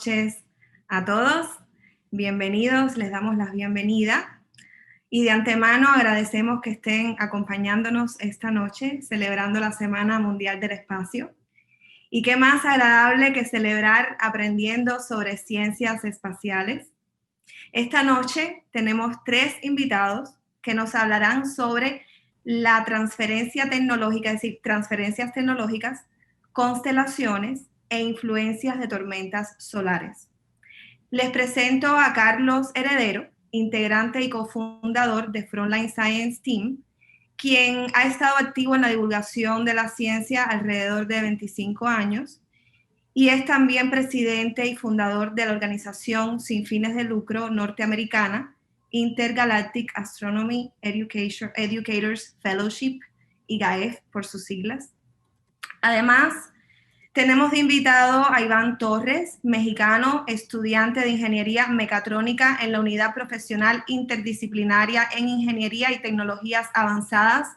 noches a todos. Bienvenidos, les damos la bienvenida. Y de antemano agradecemos que estén acompañándonos esta noche, celebrando la Semana Mundial del Espacio. Y qué más agradable que celebrar aprendiendo sobre ciencias espaciales. Esta noche tenemos 3 invitados que nos hablarán sobre la transferencia tecnológica, es decir, transferencias tecnológicas, constelaciones e influencias de tormentas solares. Les presento a Carlos Heredero, integrante y cofundador de Frontline Science Team, quien ha estado activo en la divulgación de la ciencia alrededor de 25 años y es también presidente y fundador de la organización sin fines de lucro norteamericana Intergalactic Astronomy Educators Fellowship, IGAEF por sus siglas. Además, tenemos de invitado a Iván Torres, mexicano, estudiante de Ingeniería Mecatrónica en la Unidad Profesional Interdisciplinaria en Ingeniería y Tecnologías Avanzadas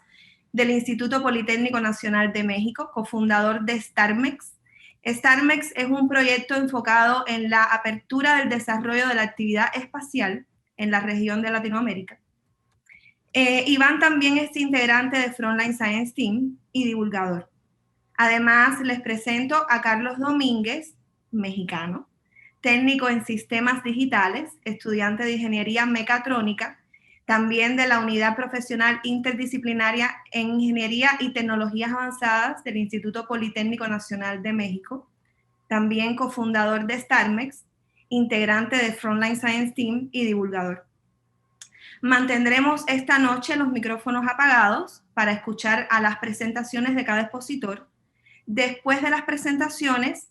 del Instituto Politécnico Nacional de México, cofundador de StarMex. StarMex es un proyecto enfocado en la apertura del desarrollo de la actividad espacial en la región de Latinoamérica. Iván también es integrante de Frontline Science Team y divulgador. Además, les presento a Carlos Domínguez, mexicano, técnico en sistemas digitales, estudiante de Ingeniería Mecatrónica, también de la Unidad Profesional Interdisciplinaria en Ingeniería y Tecnologías Avanzadas del Instituto Politécnico Nacional de México, también cofundador de StarMex, integrante de Frontline Science Team y divulgador. Mantendremos esta noche los micrófonos apagados para escuchar a las presentaciones de cada expositor. Después de las presentaciones,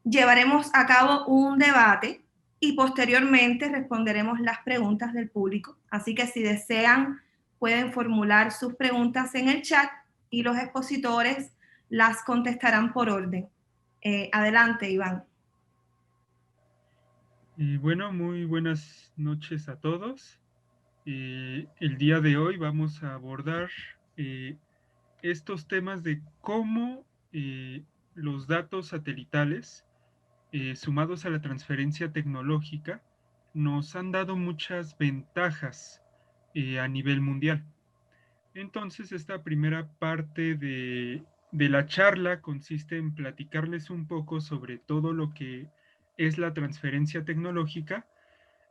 llevaremos a cabo un debate y posteriormente responderemos las preguntas del público. Así que si desean, pueden formular sus preguntas en el chat y los expositores las contestarán por orden. Adelante, Iván. Bueno, muy buenas noches a todos. El día de hoy vamos a abordar estos temas de cómo los datos satelitales sumados a la transferencia tecnológica nos han dado muchas ventajas a nivel mundial. Entonces, esta primera parte de la charla consiste en platicarles un poco sobre todo lo que es la transferencia tecnológica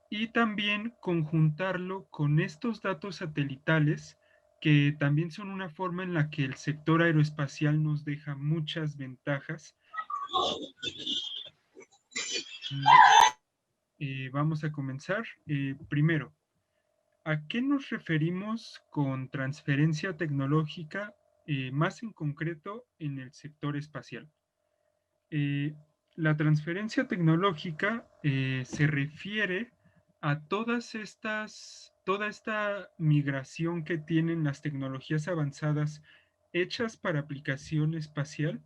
y también conjuntarlo con estos datos satelitales que también son una forma en la que el sector aeroespacial nos deja muchas ventajas. Vamos a comenzar. Primero, ¿a qué nos referimos con transferencia tecnológica, más en concreto en el sector espacial? Eh, la transferencia tecnológica se refiere a toda esta migración que tienen las tecnologías avanzadas hechas para aplicación espacial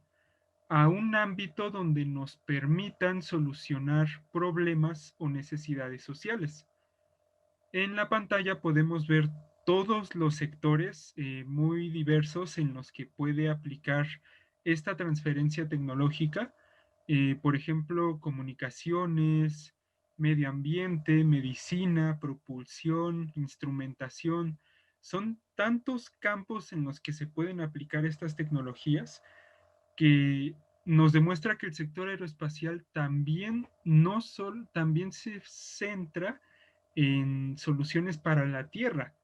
a un ámbito donde nos permitan solucionar problemas o necesidades sociales. En la pantalla podemos ver todos los sectores muy diversos en los que puede aplicar esta transferencia tecnológica. Por ejemplo, comunicaciones, medio ambiente, medicina, propulsión, instrumentación. Son tantos campos en los que se pueden aplicar estas tecnologías que nos demuestra que el sector aeroespacial también también se centra en soluciones para la Tierra,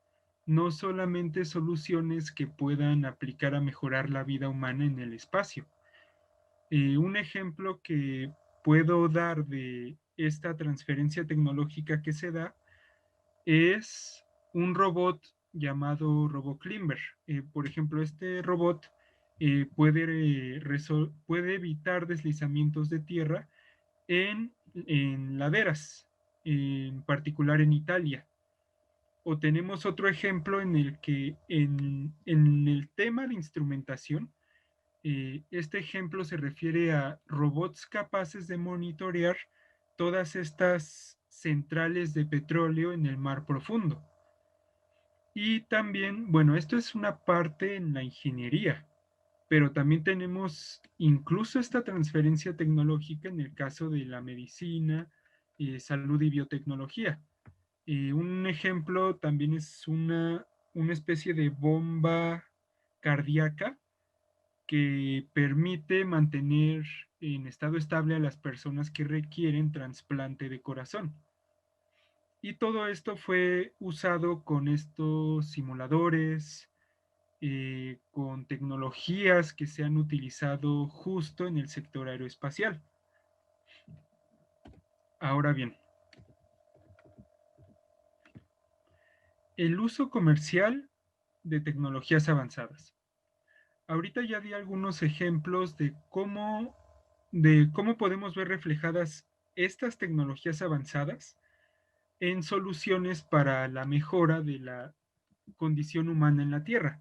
no solamente soluciones que puedan aplicar a mejorar la vida humana en el espacio. Un ejemplo que puedo dar de esta transferencia tecnológica que se da es un robot llamado RoboClimber. Por ejemplo, este robot puede evitar deslizamientos de tierra en laderas, en particular en Italia. O tenemos otro ejemplo en el que en el tema de instrumentación, este ejemplo se refiere a robots capaces de monitorear todas estas centrales de petróleo en el mar profundo. Y también, bueno, esto es una parte en la ingeniería. pero también tenemos incluso esta transferencia tecnológica en el caso de la medicina, salud y biotecnología. Un ejemplo también es una especie de bomba cardíaca que permite mantener en estado estable a las personas que requieren trasplante de corazón. Y todo esto fue usado con estos simuladores, con tecnologías que se han utilizado justo en el sector aeroespacial. Ahora bien, el uso comercial de tecnologías avanzadas. Ahorita ya di algunos ejemplos de cómo podemos ver reflejadas estas tecnologías avanzadas en soluciones para la mejora de la condición humana en la Tierra.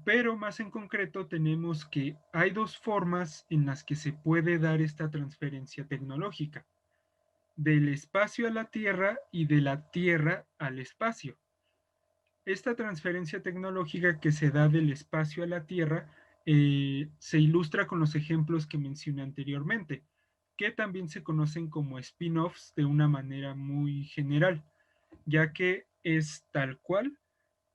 Pero más en concreto tenemos que hay dos formas en las que se puede dar esta transferencia tecnológica, del espacio a la Tierra y de la Tierra al espacio. Esta transferencia tecnológica que se da del espacio a la Tierra se ilustra con los ejemplos que mencioné anteriormente, que también se conocen como spin-offs de una manera muy general, ya que es tal cual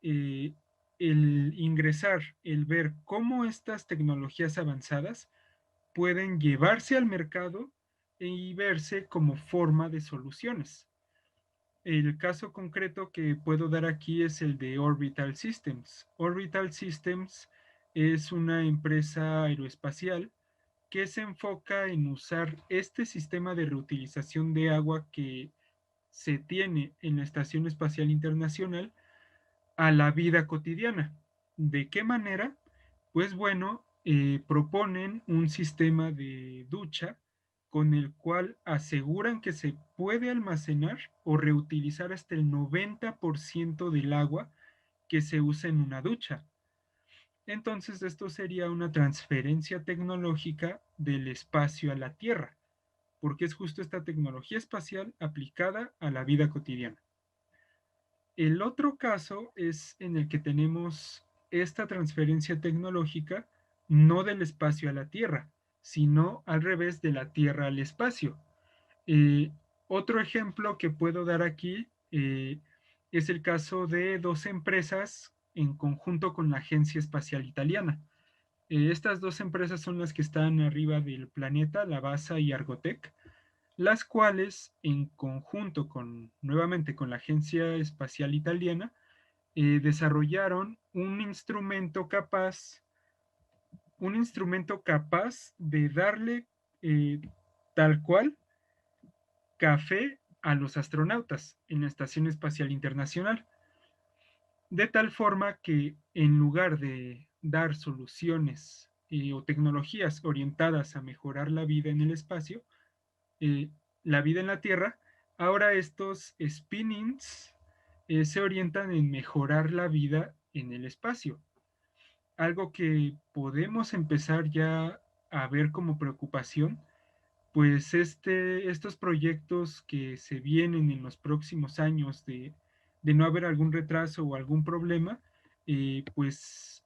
eh, el ingresar, el ver cómo estas tecnologías avanzadas pueden llevarse al mercado y verse como forma de soluciones. El caso concreto que puedo dar aquí es el de Orbital Systems. Orbital Systems es una empresa aeroespacial que se enfoca en usar este sistema de reutilización de agua que se tiene en la Estación Espacial Internacional a la vida cotidiana. ¿De qué manera? Pues bueno, proponen un sistema de ducha con el cual aseguran que se puede almacenar o reutilizar hasta el 90% del agua que se usa en una ducha. Entonces, esto sería una transferencia tecnológica del espacio a la Tierra, porque es justo esta tecnología espacial aplicada a la vida cotidiana. El otro caso es en el que tenemos esta transferencia tecnológica no del espacio a la Tierra, sino al revés de la Tierra al espacio. Eh, Otro ejemplo que puedo dar aquí es el caso de dos empresas en conjunto con la Agencia Espacial Italiana. Estas dos empresas son las que están arriba del planeta, la BASA y Argotec, las cuales en conjunto con nuevamente con la Agencia Espacial Italiana desarrollaron un instrumento capaz de darle tal cual café a los astronautas en la Estación Espacial Internacional, de tal forma que en lugar de dar soluciones o tecnologías orientadas a mejorar la vida en el espacio, eh, la vida en la Tierra, ahora estos spinnings se orientan en mejorar la vida en el espacio. Algo que podemos empezar ya a ver como preocupación, pues estos proyectos que se vienen en los próximos años de no haber algún retraso o algún problema, pues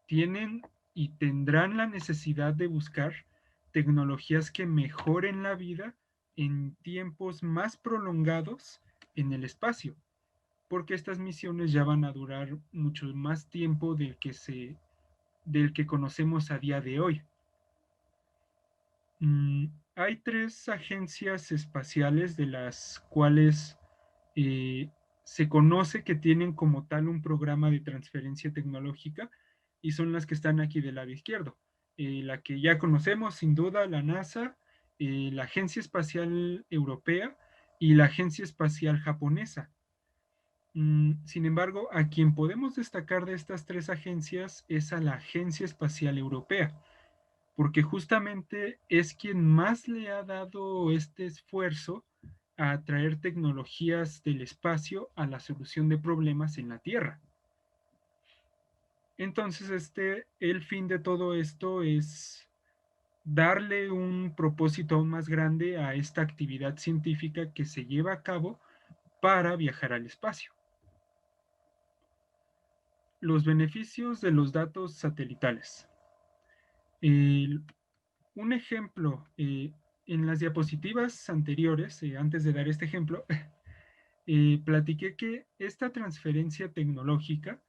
tienen y tendrán la necesidad de buscar tecnologías que mejoren la vida en tiempos más prolongados en el espacio, porque estas misiones ya van a durar mucho más tiempo del que conocemos a día de hoy. Mm, Hay tres agencias espaciales de las cuales eh, se conoce que tienen como tal un programa de transferencia tecnológica y son las que están aquí del lado izquierdo. La que ya conocemos, sin duda, la NASA, la Agencia Espacial Europea y la Agencia Espacial Japonesa. Sin embargo, a quien podemos destacar de estas tres agencias es a la Agencia Espacial Europea, porque justamente es quien más le ha dado este esfuerzo a traer tecnologías del espacio a la solución de problemas en la Tierra. Entonces, el fin de todo esto es darle un propósito aún más grande a esta actividad científica que se lleva a cabo para viajar al espacio. Los beneficios de los datos satelitales. El- un ejemplo, en las diapositivas anteriores, antes de dar este ejemplo, platiqué que esta transferencia tecnológica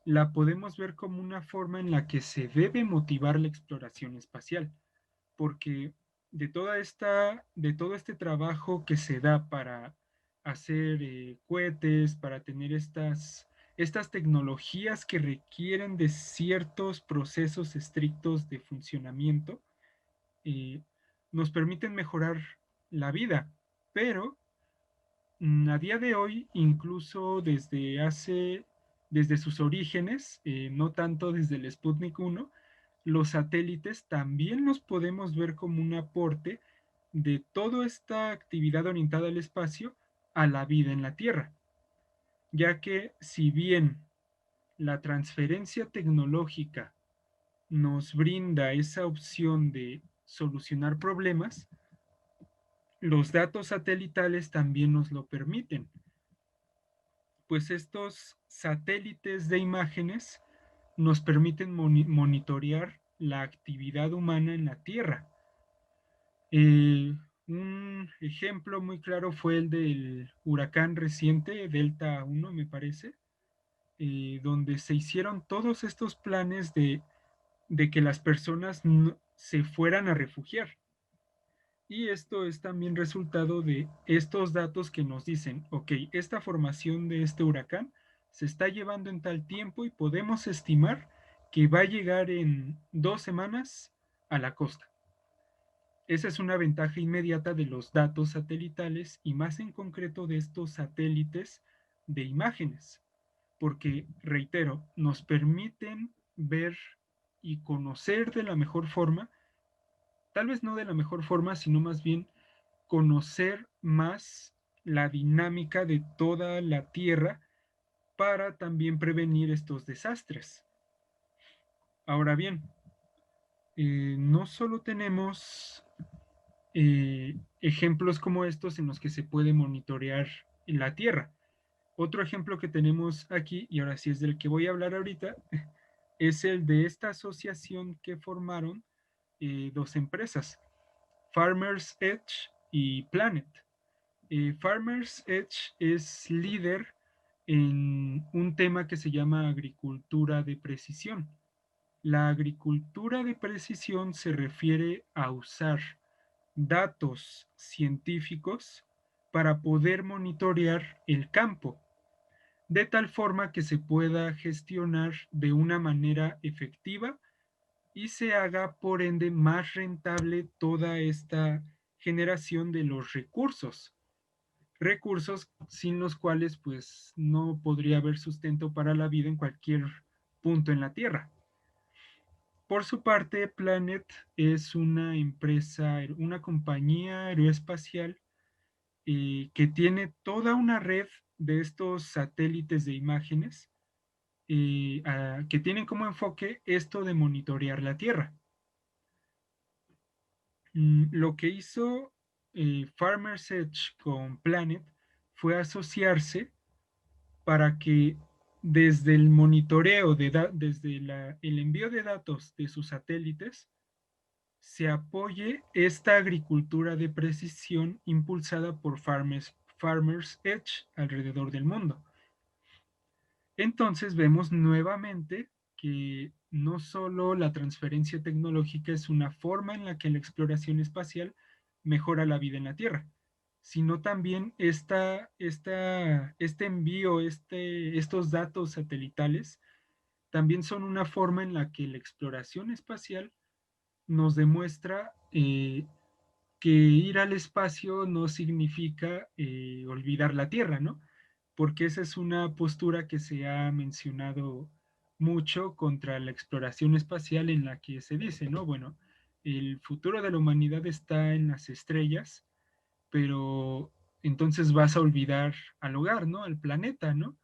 la podemos ver como una forma en la que se debe motivar la exploración espacial, porque de todo este trabajo que se da para hacer cohetes, para tener estas tecnologías que requieren de ciertos procesos estrictos de funcionamiento, eh, nos permiten mejorar la vida, pero a día de hoy, incluso desde sus orígenes, no tanto desde el Sputnik 1, los satélites también los podemos ver como un aporte de toda esta actividad orientada al espacio a la vida en la Tierra, ya que si bien la transferencia tecnológica nos brinda esa opción de solucionar problemas, los datos satelitales también nos lo permiten, pues estos satélites de imágenes nos permiten monitorear la actividad humana en la Tierra. Un ejemplo muy claro fue el del huracán reciente, Delta 1, me parece, donde se hicieron todos estos planes de que las personas no, se fueran a refugiar. Y esto es también resultado de estos datos que nos dicen, ok, esta formación de este huracán se está llevando en tal tiempo y podemos estimar que va a llegar en 2 semanas a la costa. Esa es una ventaja inmediata de los datos satelitales y más en concreto de estos satélites de imágenes, porque, reitero, nos permiten ver y conocer de la mejor forma, tal vez no de la mejor forma, sino más bien conocer más la dinámica de toda la Tierra para también prevenir estos desastres. Ahora bien, no solo tenemos ejemplos como estos en los que se puede monitorear la Tierra. Otro ejemplo que tenemos aquí, y ahora sí es del que voy a hablar ahorita, es el de esta asociación que formaron dos empresas, Farmers Edge y Planet. Farmers Edge es líder en un tema que se llama agricultura de precisión. La agricultura de precisión se refiere a usar datos científicos para poder monitorear el campo, de tal forma que se pueda gestionar de una manera efectiva y se haga por ende más rentable toda esta generación de los recursos sin los cuales pues no podría haber sustento para la vida en cualquier punto en la Tierra. Por su parte, Planet es una empresa, una compañía aeroespacial que tiene toda una red de estos satélites de imágenes que tienen como enfoque esto de monitorear la Tierra. Lo que hizo Farmers Edge con Planet fue asociarse para que desde el monitoreo, desde el envío de datos de sus satélites, se apoye esta agricultura de precisión impulsada por Farmers Edge alrededor del mundo. Entonces vemos nuevamente que no solo la transferencia tecnológica es una forma en la que la exploración espacial mejora la vida en la Tierra, sino también este envío, estos datos satelitales, también son una forma en la que la exploración espacial nos demuestra que ir al espacio no significa olvidar la Tierra, ¿no? Porque esa es una postura que se ha mencionado mucho contra la exploración espacial en la que se dice, ¿no? Bueno, el futuro de la humanidad está en las estrellas, pero entonces vas a olvidar al hogar, ¿no? Al planeta, ¿no?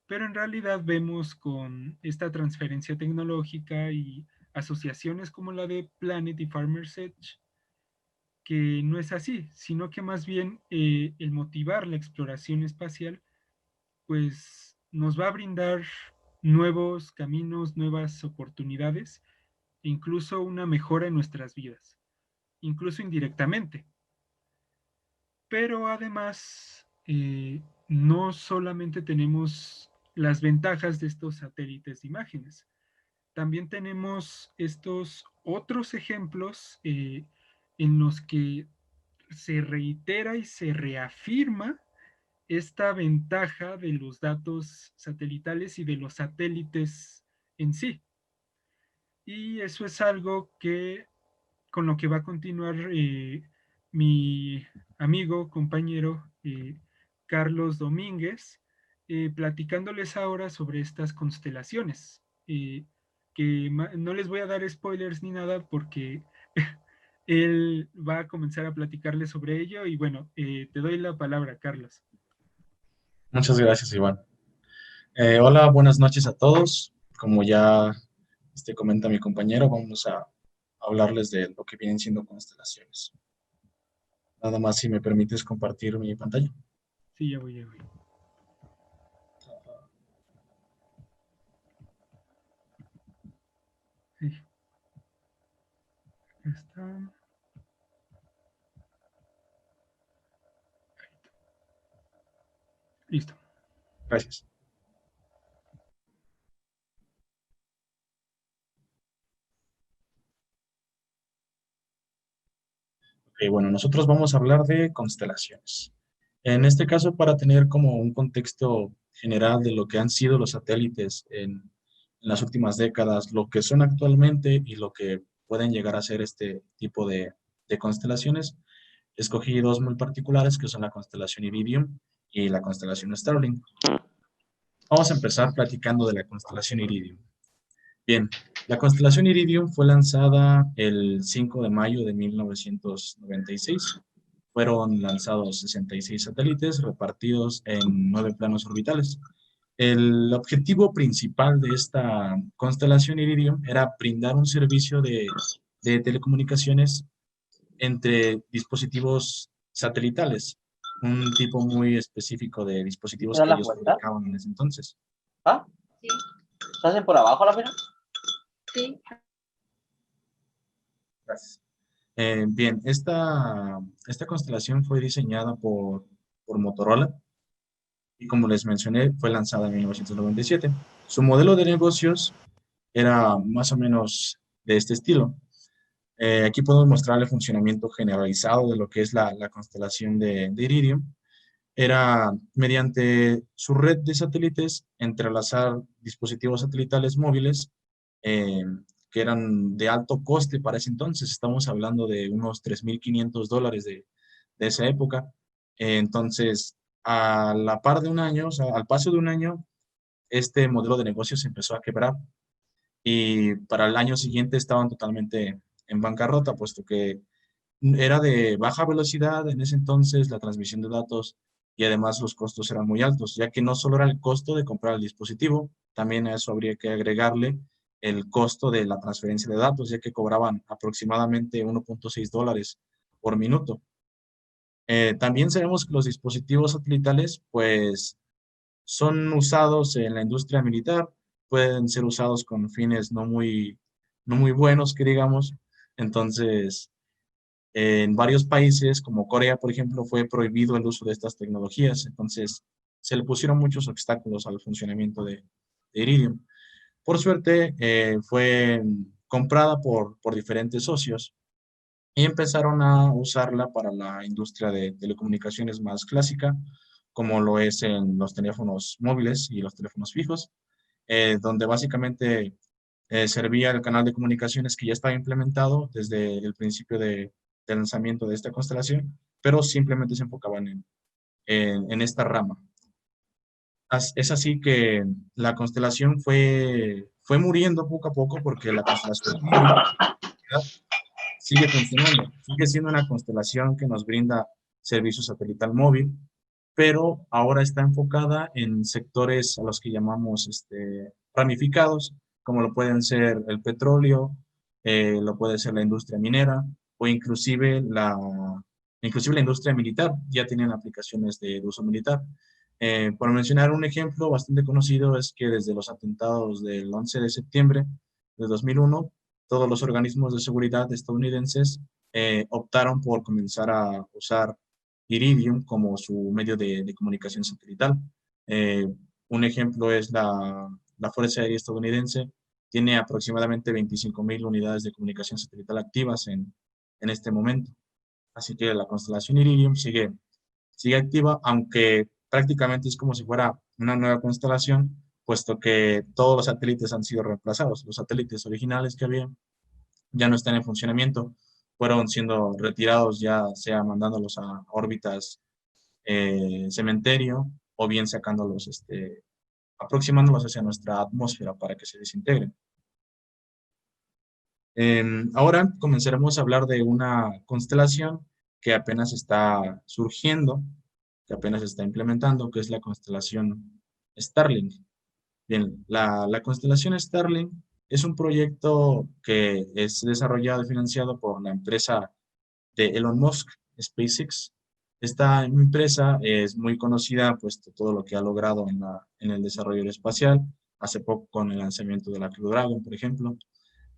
Pero en realidad vemos con esta transferencia tecnológica y asociaciones como la de Planet y Farmers Edge, que no es así, sino que más bien el motivar la exploración espacial, pues nos va a brindar nuevos caminos, nuevas oportunidades, e incluso una mejora en nuestras vidas, incluso indirectamente. Pero además, no solamente tenemos las ventajas de estos satélites de imágenes, también tenemos estos otros ejemplos en los que se reitera y se reafirma esta ventaja de los datos satelitales y de los satélites en sí. Y eso es algo que con lo que va a continuar mi amigo, compañero Carlos Domínguez, platicándoles ahora sobre estas constelaciones, que no les voy a dar spoilers ni nada porque él va a comenzar a platicarles sobre ello y bueno, te doy la palabra, Carlos. Muchas gracias, Iván. Hola, buenas noches a todos. Como ya comenta mi compañero, vamos a hablarles de lo que vienen siendo constelaciones. Nada más si me permites compartir mi pantalla. Sí, ya voy, ya voy. Sí. Acá está. Listo. Gracias. Okay, bueno, nosotros vamos a hablar de constelaciones. En este caso, para tener como un contexto general de lo que han sido los satélites en las últimas décadas, lo que son actualmente y lo que pueden llegar a ser este tipo de constelaciones, escogí dos muy particulares que son la constelación Iridium y la constelación Starlink. Vamos a empezar platicando de la constelación Iridium. Bien, la constelación Iridium fue lanzada el 5 de mayo de 1996. Fueron lanzados 66 satélites repartidos en 9 planos orbitales. El objetivo principal de esta constelación Iridium era brindar un servicio de telecomunicaciones entre dispositivos satelitales, un tipo muy específico de dispositivos que ellos fabricaban en ese entonces. ¿Ah? Sí. ¿Estás por abajo la mira? Sí. Gracias. Bien, esta constelación fue diseñada por Motorola y como les mencioné, fue lanzada en 1997. Su modelo de negocios era más o menos de este estilo. Aquí podemos mostrar el funcionamiento generalizado de lo que es la constelación de Iridium. Era mediante su red de satélites entrelazar dispositivos satelitales móviles que eran de alto coste para ese entonces. Estamos hablando de unos $3,500 de esa época. Entonces, a la par de un año, o sea, al paso de un año, este modelo de negocio se empezó a quebrar y para el año siguiente estaban totalmente en bancarrota, puesto que era de baja velocidad en ese entonces la transmisión de datos y además los costos eran muy altos, ya que no solo era el costo de comprar el dispositivo, también a eso habría que agregarle el costo de la transferencia de datos, ya que cobraban aproximadamente $1.6 por minuto. También sabemos que los dispositivos satelitales, pues, son usados en la industria militar, pueden ser usados con fines no muy buenos, que digamos. Entonces, en varios países, como Corea, por ejemplo, fue prohibido el uso de estas tecnologías. Entonces, se le pusieron muchos obstáculos al funcionamiento de Iridium. Por suerte, fue comprada por diferentes socios y empezaron a usarla para la industria de telecomunicaciones más clásica, como lo es en los teléfonos móviles y los teléfonos fijos, donde básicamente servía el canal de comunicaciones que ya estaba implementado desde el principio del lanzamiento de esta constelación, pero simplemente se enfocaban en esta rama. Es así que la constelación fue muriendo poco a poco porque la constelación sigue funcionando, sigue siendo una constelación que nos brinda servicio satelital móvil, pero ahora está enfocada en sectores a los que llamamos ramificados, como lo pueden ser el petróleo, lo puede ser la industria minera o inclusive la industria militar, ya tienen aplicaciones de uso militar. Por mencionar un ejemplo bastante conocido es que desde los atentados del 11 de septiembre de 2001, todos los organismos de seguridad estadounidenses optaron por comenzar a usar Iridium como su medio de comunicación satelital. Eh, un ejemplo es la Fuerza Aérea estadounidense, tiene aproximadamente 25,000 unidades de comunicación satelital activas en este momento. Así que la constelación Iridium sigue activa, aunque prácticamente es como si fuera una nueva constelación, puesto que todos los satélites han sido reemplazados. Los satélites originales que había ya no están en funcionamiento, fueron siendo retirados ya sea mandándolos a órbitas cementerio o bien sacándolos, aproximándolos hacia nuestra atmósfera para que se desintegren. Ahora comenzaremos a hablar de una constelación que apenas está surgiendo, que apenas se está implementando, que es la constelación Starlink. Bien, la constelación Starlink es un proyecto que es desarrollado y financiado por la empresa de Elon Musk, SpaceX. Esta empresa es muy conocida, puesto todo lo que ha logrado en el desarrollo espacial, hace poco con el lanzamiento de la Crew Dragon, por ejemplo.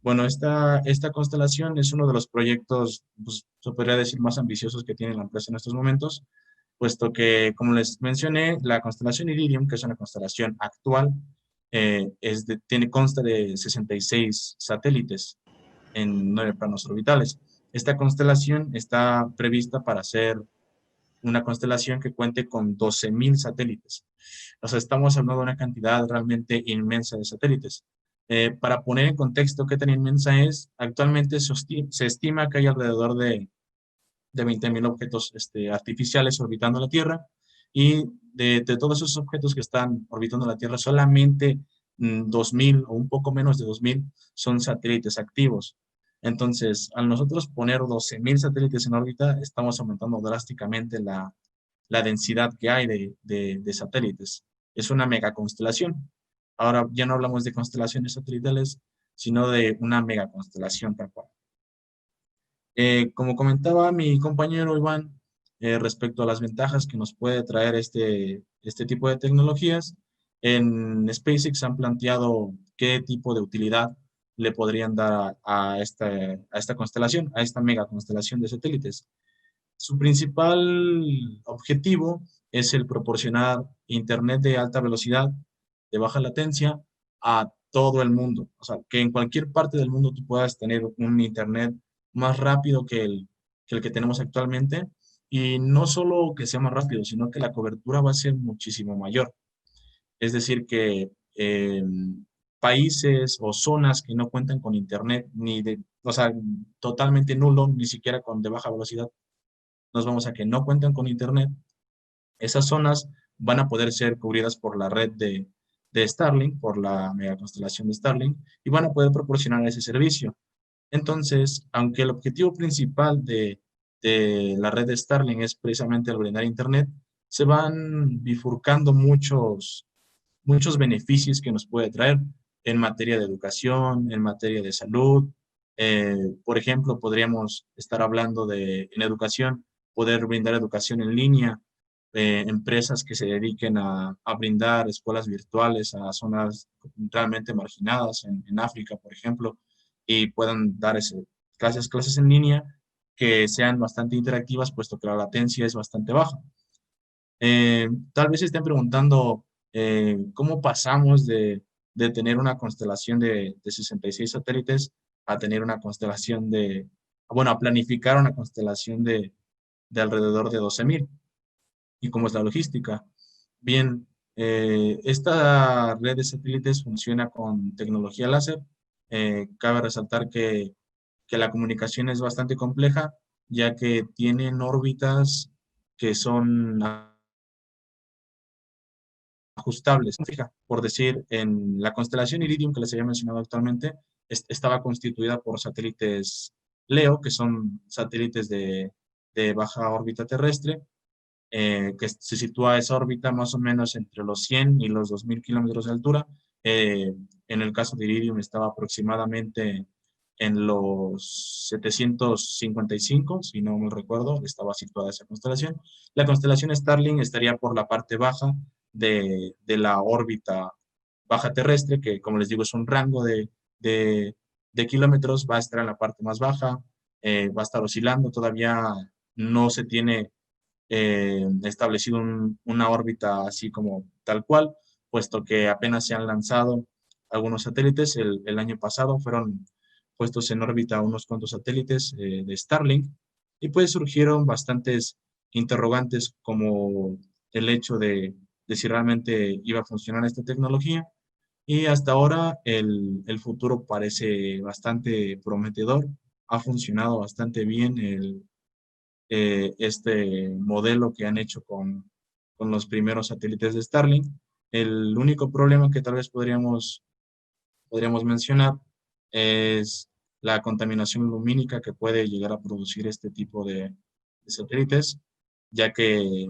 Bueno, esta constelación es uno de los proyectos, pues, se podría decir, más ambiciosos que tiene la empresa en estos momentos, puesto que, como les mencioné, la constelación Iridium, que es una constelación actual, consta de 66 satélites en 9 planos orbitales. Esta constelación está prevista para ser una constelación que cuente con 12,000 satélites. O sea, estamos hablando de una cantidad realmente inmensa de satélites. Para poner en contexto qué tan inmensa es, actualmente se estima que hay alrededor de 20,000 objetos artificiales orbitando la Tierra, y de todos esos objetos que están orbitando la Tierra, solamente 2,000 o un poco menos de 2,000 son satélites activos. Entonces, al nosotros poner 12,000 satélites en órbita, estamos aumentando drásticamente la densidad que hay de satélites. Es una megaconstelación. Ahora ya no hablamos de constelaciones satelitales, sino de una megaconstelación tal cual. Como comentaba mi compañero Iván, respecto a las ventajas que nos puede traer este tipo de tecnologías, en SpaceX han planteado qué tipo de utilidad le podrían dar a esta constelación, a esta mega constelación de satélites. Su principal objetivo es el proporcionar internet de alta velocidad, de baja latencia, a todo el mundo. O sea, que en cualquier parte del mundo tú puedas tener un internet más rápido que el que tenemos actualmente, y no solo que sea más rápido, sino que la cobertura va a ser muchísimo mayor. Es decir, que países o zonas que no cuentan con internet, o sea, totalmente nulo, ni siquiera con de baja velocidad, nos vamos a que no cuentan con internet, esas zonas van a poder ser cubridas por la red de Starlink, por la megaconstelación de Starlink, y van a poder proporcionar ese servicio. Entonces, aunque el objetivo principal de la red de Starlink es precisamente el brindar internet, se van bifurcando muchos beneficios que nos puede traer en materia de educación, en materia de salud. Por ejemplo, podríamos estar hablando en educación, poder brindar educación en línea, empresas que se dediquen a brindar escuelas virtuales a zonas realmente marginadas en África, por ejemplo, y puedan dar clases en línea que sean bastante interactivas, puesto que la latencia es bastante baja. Tal vez se estén preguntando cómo pasamos de tener una constelación de 66 satélites a tener una constelación a planificar una constelación de alrededor de 12,000. ¿Y cómo es la logística? Bien, esta red de satélites funciona con tecnología láser. Cabe resaltar que la comunicación es bastante compleja, ya que tienen órbitas que son ajustables. Fija, por decir, en la constelación Iridium que les había mencionado actualmente, estaba constituida por satélites LEO, que son satélites de baja órbita terrestre, que se sitúa esa órbita más o menos entre los 100 y los 2,000 kilómetros de altura. En el caso de Iridium estaba aproximadamente en los 755, si no me recuerdo, estaba situada esa constelación. La constelación Starling estaría por la parte baja de la órbita baja terrestre, que como les digo es un rango de kilómetros, va a estar en la parte más baja, va a estar oscilando, todavía no se tiene establecido una órbita así como tal cual, puesto que apenas se han lanzado algunos satélites. El año pasado fueron puestos en órbita unos cuantos satélites de Starlink, y pues surgieron bastantes interrogantes como el hecho de si realmente iba a funcionar esta tecnología, y hasta ahora el futuro parece bastante prometedor. Ha funcionado bastante bien este modelo que han hecho con los primeros satélites de Starlink. El único problema que tal vez podríamos mencionar es la contaminación lumínica que puede llegar a producir este tipo de satélites, ya que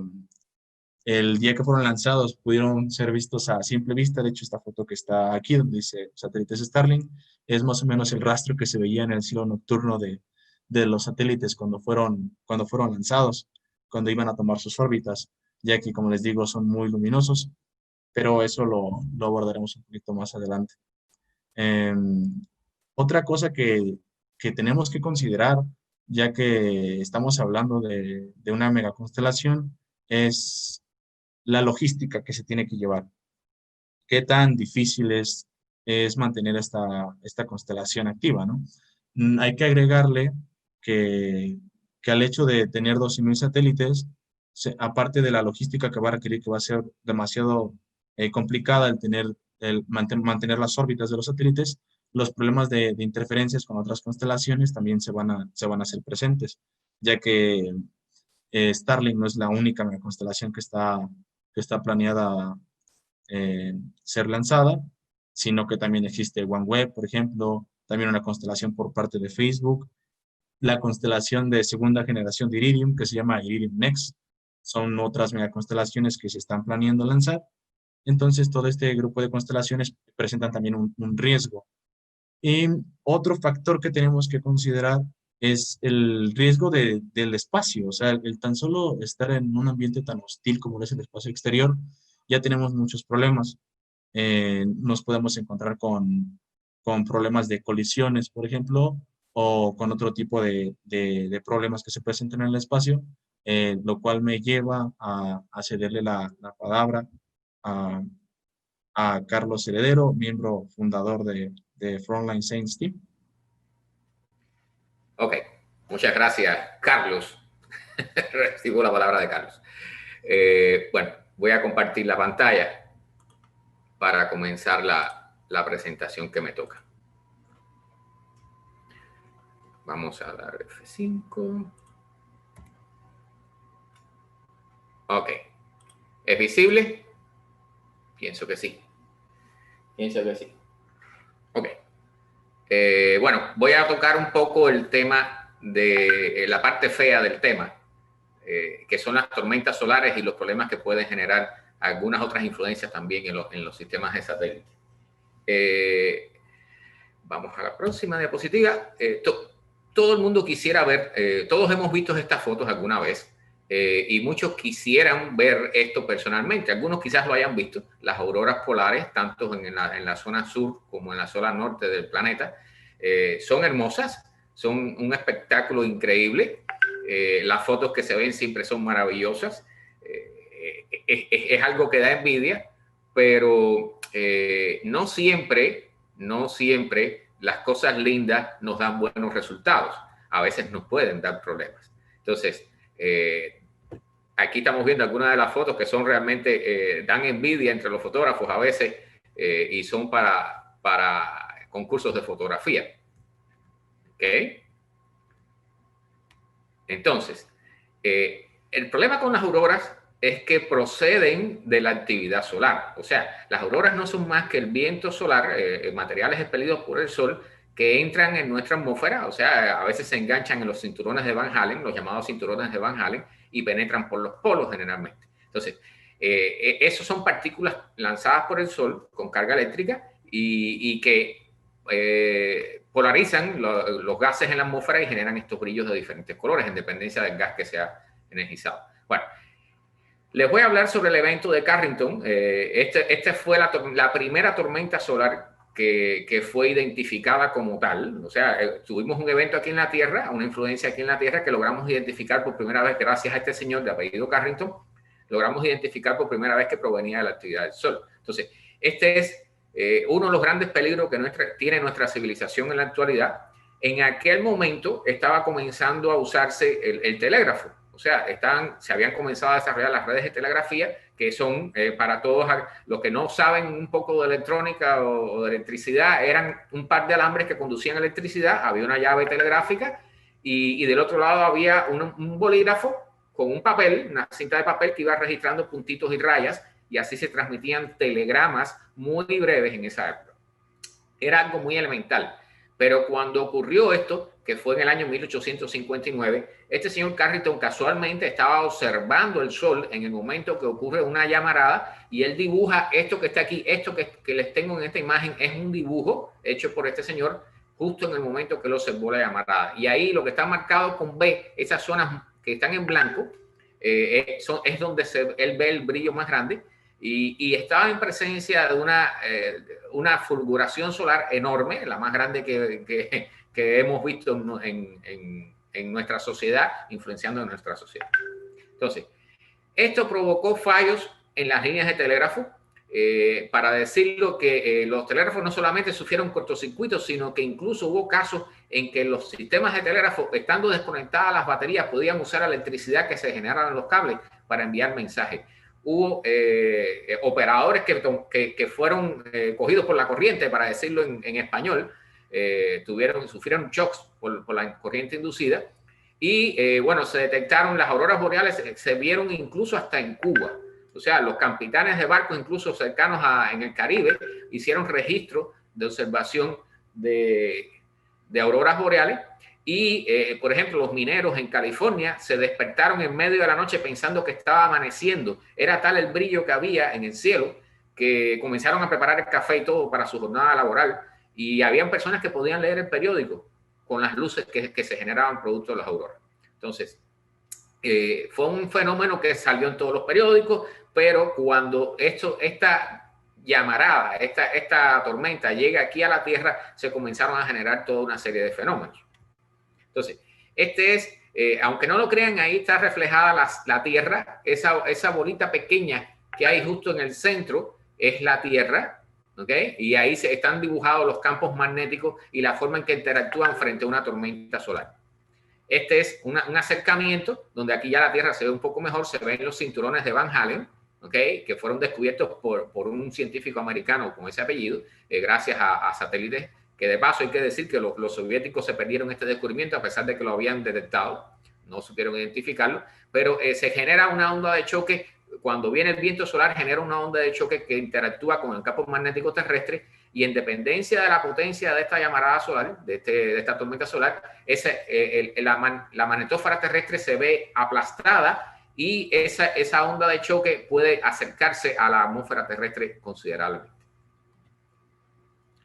el día que fueron lanzados pudieron ser vistos a simple vista. De hecho, esta foto que está aquí, donde dice satélites Starlink, es más o menos el rastro que se veía en el cielo nocturno de los satélites cuando fueron lanzados, cuando iban a tomar sus órbitas, ya que, como les digo, son muy luminosos, pero eso lo abordaremos un poquito más adelante. Eh, Otra cosa que tenemos que considerar, ya que estamos hablando de una megaconstelación, es la logística que se tiene que llevar. ¿Qué tan difícil es mantener esta constelación activa, ¿no? Hay que agregarle que, que al hecho de tener 12.000 satélites, aparte de la logística que va a requerir, que va a ser demasiado complicada mantener las órbitas de los satélites, los problemas de interferencias con otras constelaciones también se van a hacer presentes, ya que Starlink no es la única constelación que está planeada ser lanzada, sino que también existe OneWeb, por ejemplo, también una constelación por parte de Facebook, la constelación de segunda generación de Iridium, que se llama Iridium Next. Son otras megaconstelaciones que se están planeando lanzar. Entonces, todo este grupo de constelaciones presentan también un riesgo. Y otro factor que tenemos que considerar es el riesgo del espacio. O sea, el tan solo estar en un ambiente tan hostil como es el espacio exterior, ya tenemos muchos problemas. Nos podemos encontrar con problemas de colisiones, por ejemplo, o con otro tipo de problemas que se presentan en el espacio, lo cual me lleva a cederle la palabra a, a Carlos Heredero, miembro fundador de Frontline Science Team. Ok, muchas gracias, Carlos. Recibo la palabra de Carlos. Bueno, voy a compartir la pantalla para comenzar la presentación que me toca. Vamos a dar F5. Ok. ¿Es visible? Pienso que sí. Pienso que sí. Ok. Bueno, voy a tocar un poco el tema de la parte fea del tema, que son las tormentas solares y los problemas que pueden generar algunas otras influencias también en los sistemas de satélite. Vamos a la próxima diapositiva. Todo el mundo quisiera ver, todos hemos visto estas fotos alguna vez, y muchos quisieran ver esto personalmente. Algunos quizás lo hayan visto, las auroras polares, tanto en la zona sur como en la zona norte del planeta. Son hermosas, son un espectáculo increíble. Las fotos que se ven siempre son maravillosas. Es algo que da envidia, pero no siempre las cosas lindas nos dan buenos resultados. A veces nos pueden dar problemas. Entonces, aquí estamos viendo algunas de las fotos que son realmente, dan envidia entre los fotógrafos a veces, y son para concursos de fotografía. ¿Ok? Entonces, el problema con las auroras es que proceden de la actividad solar. O sea, las auroras no son más que el viento solar, materiales expelidos por el sol que entran en nuestra atmósfera. O sea, a veces se enganchan en los cinturones de Van Allen, los llamados cinturones de Van Allen, y penetran por los polos generalmente. Entonces, esos son partículas lanzadas por el sol con carga eléctrica y que polarizan los gases en la atmósfera y generan estos brillos de diferentes colores en dependencia del gas que sea energizado. Bueno, les voy a hablar sobre el evento de Carrington. Este fue la primera tormenta solar que fue identificada como tal. O sea, tuvimos un evento aquí en la Tierra, una influencia aquí en la Tierra que logramos identificar por primera vez gracias a este señor de apellido Carrington. Logramos identificar por primera vez que provenía de la actividad del Sol. Entonces, este es uno de los grandes peligros que tiene nuestra civilización en la actualidad. En aquel momento estaba comenzando a usarse el telégrafo. O sea, se habían comenzado a desarrollar las redes de telegrafía, que son para todos los que no saben un poco de electrónica o de electricidad, eran un par de alambres que conducían electricidad, había una llave telegráfica y del otro lado había un bolígrafo con un papel, una cinta de papel que iba registrando puntitos y rayas, y así se transmitían telegramas muy breves en esa época. Era algo muy elemental. Pero cuando ocurrió esto, que fue en el año 1859, este señor Carrington casualmente estaba observando el Sol en el momento que ocurre una llamarada y él dibuja esto que está aquí, esto que les tengo en esta imagen es un dibujo hecho por este señor justo en el momento que él observó la llamarada. Y ahí lo que está marcado con B, esas zonas que están en blanco, es donde él ve el brillo más grande. Y estaba en presencia de una fulguración solar enorme, la más grande que hemos visto en nuestra sociedad, influenciando en nuestra sociedad. Entonces, esto provocó fallos en las líneas de telégrafo. Para decirlo que los telégrafos no solamente sufrieron cortocircuitos, sino que incluso hubo casos en que los sistemas de telégrafo, estando desconectadas las baterías, podían usar la electricidad que se generaba en los cables para enviar mensajes. Hubo operadores que fueron cogidos por la corriente, para decirlo en español, sufrieron shocks por la corriente inducida y bueno, se detectaron las auroras boreales, se vieron incluso hasta en Cuba. O sea, los capitanes de barcos incluso cercanos en el Caribe hicieron registro de observación de auroras boreales. Y, por ejemplo, los mineros en California se despertaron en medio de la noche pensando que estaba amaneciendo. Era tal el brillo que había en el cielo que comenzaron a preparar el café y todo para su jornada laboral. Y habían personas que podían leer el periódico con las luces que se generaban producto de las auroras. Entonces, fue un fenómeno que salió en todos los periódicos, pero cuando esta llamarada, esta tormenta llega aquí a la Tierra, se comenzaron a generar toda una serie de fenómenos. Entonces, aunque no lo crean, ahí está reflejada la Tierra, esa bolita pequeña que hay justo en el centro es la Tierra, ¿ok? Y ahí están dibujados los campos magnéticos y la forma en que interactúan frente a una tormenta solar. Este es un acercamiento donde aquí ya la Tierra se ve un poco mejor, se ven los cinturones de Van Allen, ¿ok? Que fueron descubiertos por un científico americano con ese apellido, gracias a satélites. Que de paso hay que decir que los soviéticos se perdieron este descubrimiento a pesar de que lo habían detectado, no supieron identificarlo, pero se genera una onda de choque, cuando viene el viento solar genera una onda de choque que interactúa con el campo magnético terrestre y en dependencia de la potencia de esta llamarada solar, de esta tormenta solar, la magnetósfera terrestre se ve aplastada y esa onda de choque puede acercarse a la atmósfera terrestre considerablemente.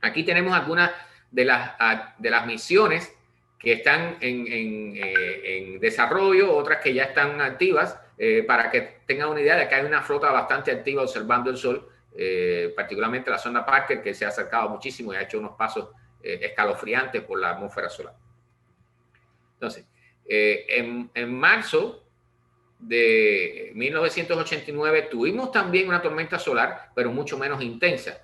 Aquí tenemos algunas de las misiones que están en desarrollo, otras que ya están activas, para que tengan una idea de que hay una flota bastante activa observando el Sol, particularmente la sonda Parker, que se ha acercado muchísimo y ha hecho unos pasos escalofriantes por la atmósfera solar. Entonces, en marzo de 1989 tuvimos también una tormenta solar, pero mucho menos intensa.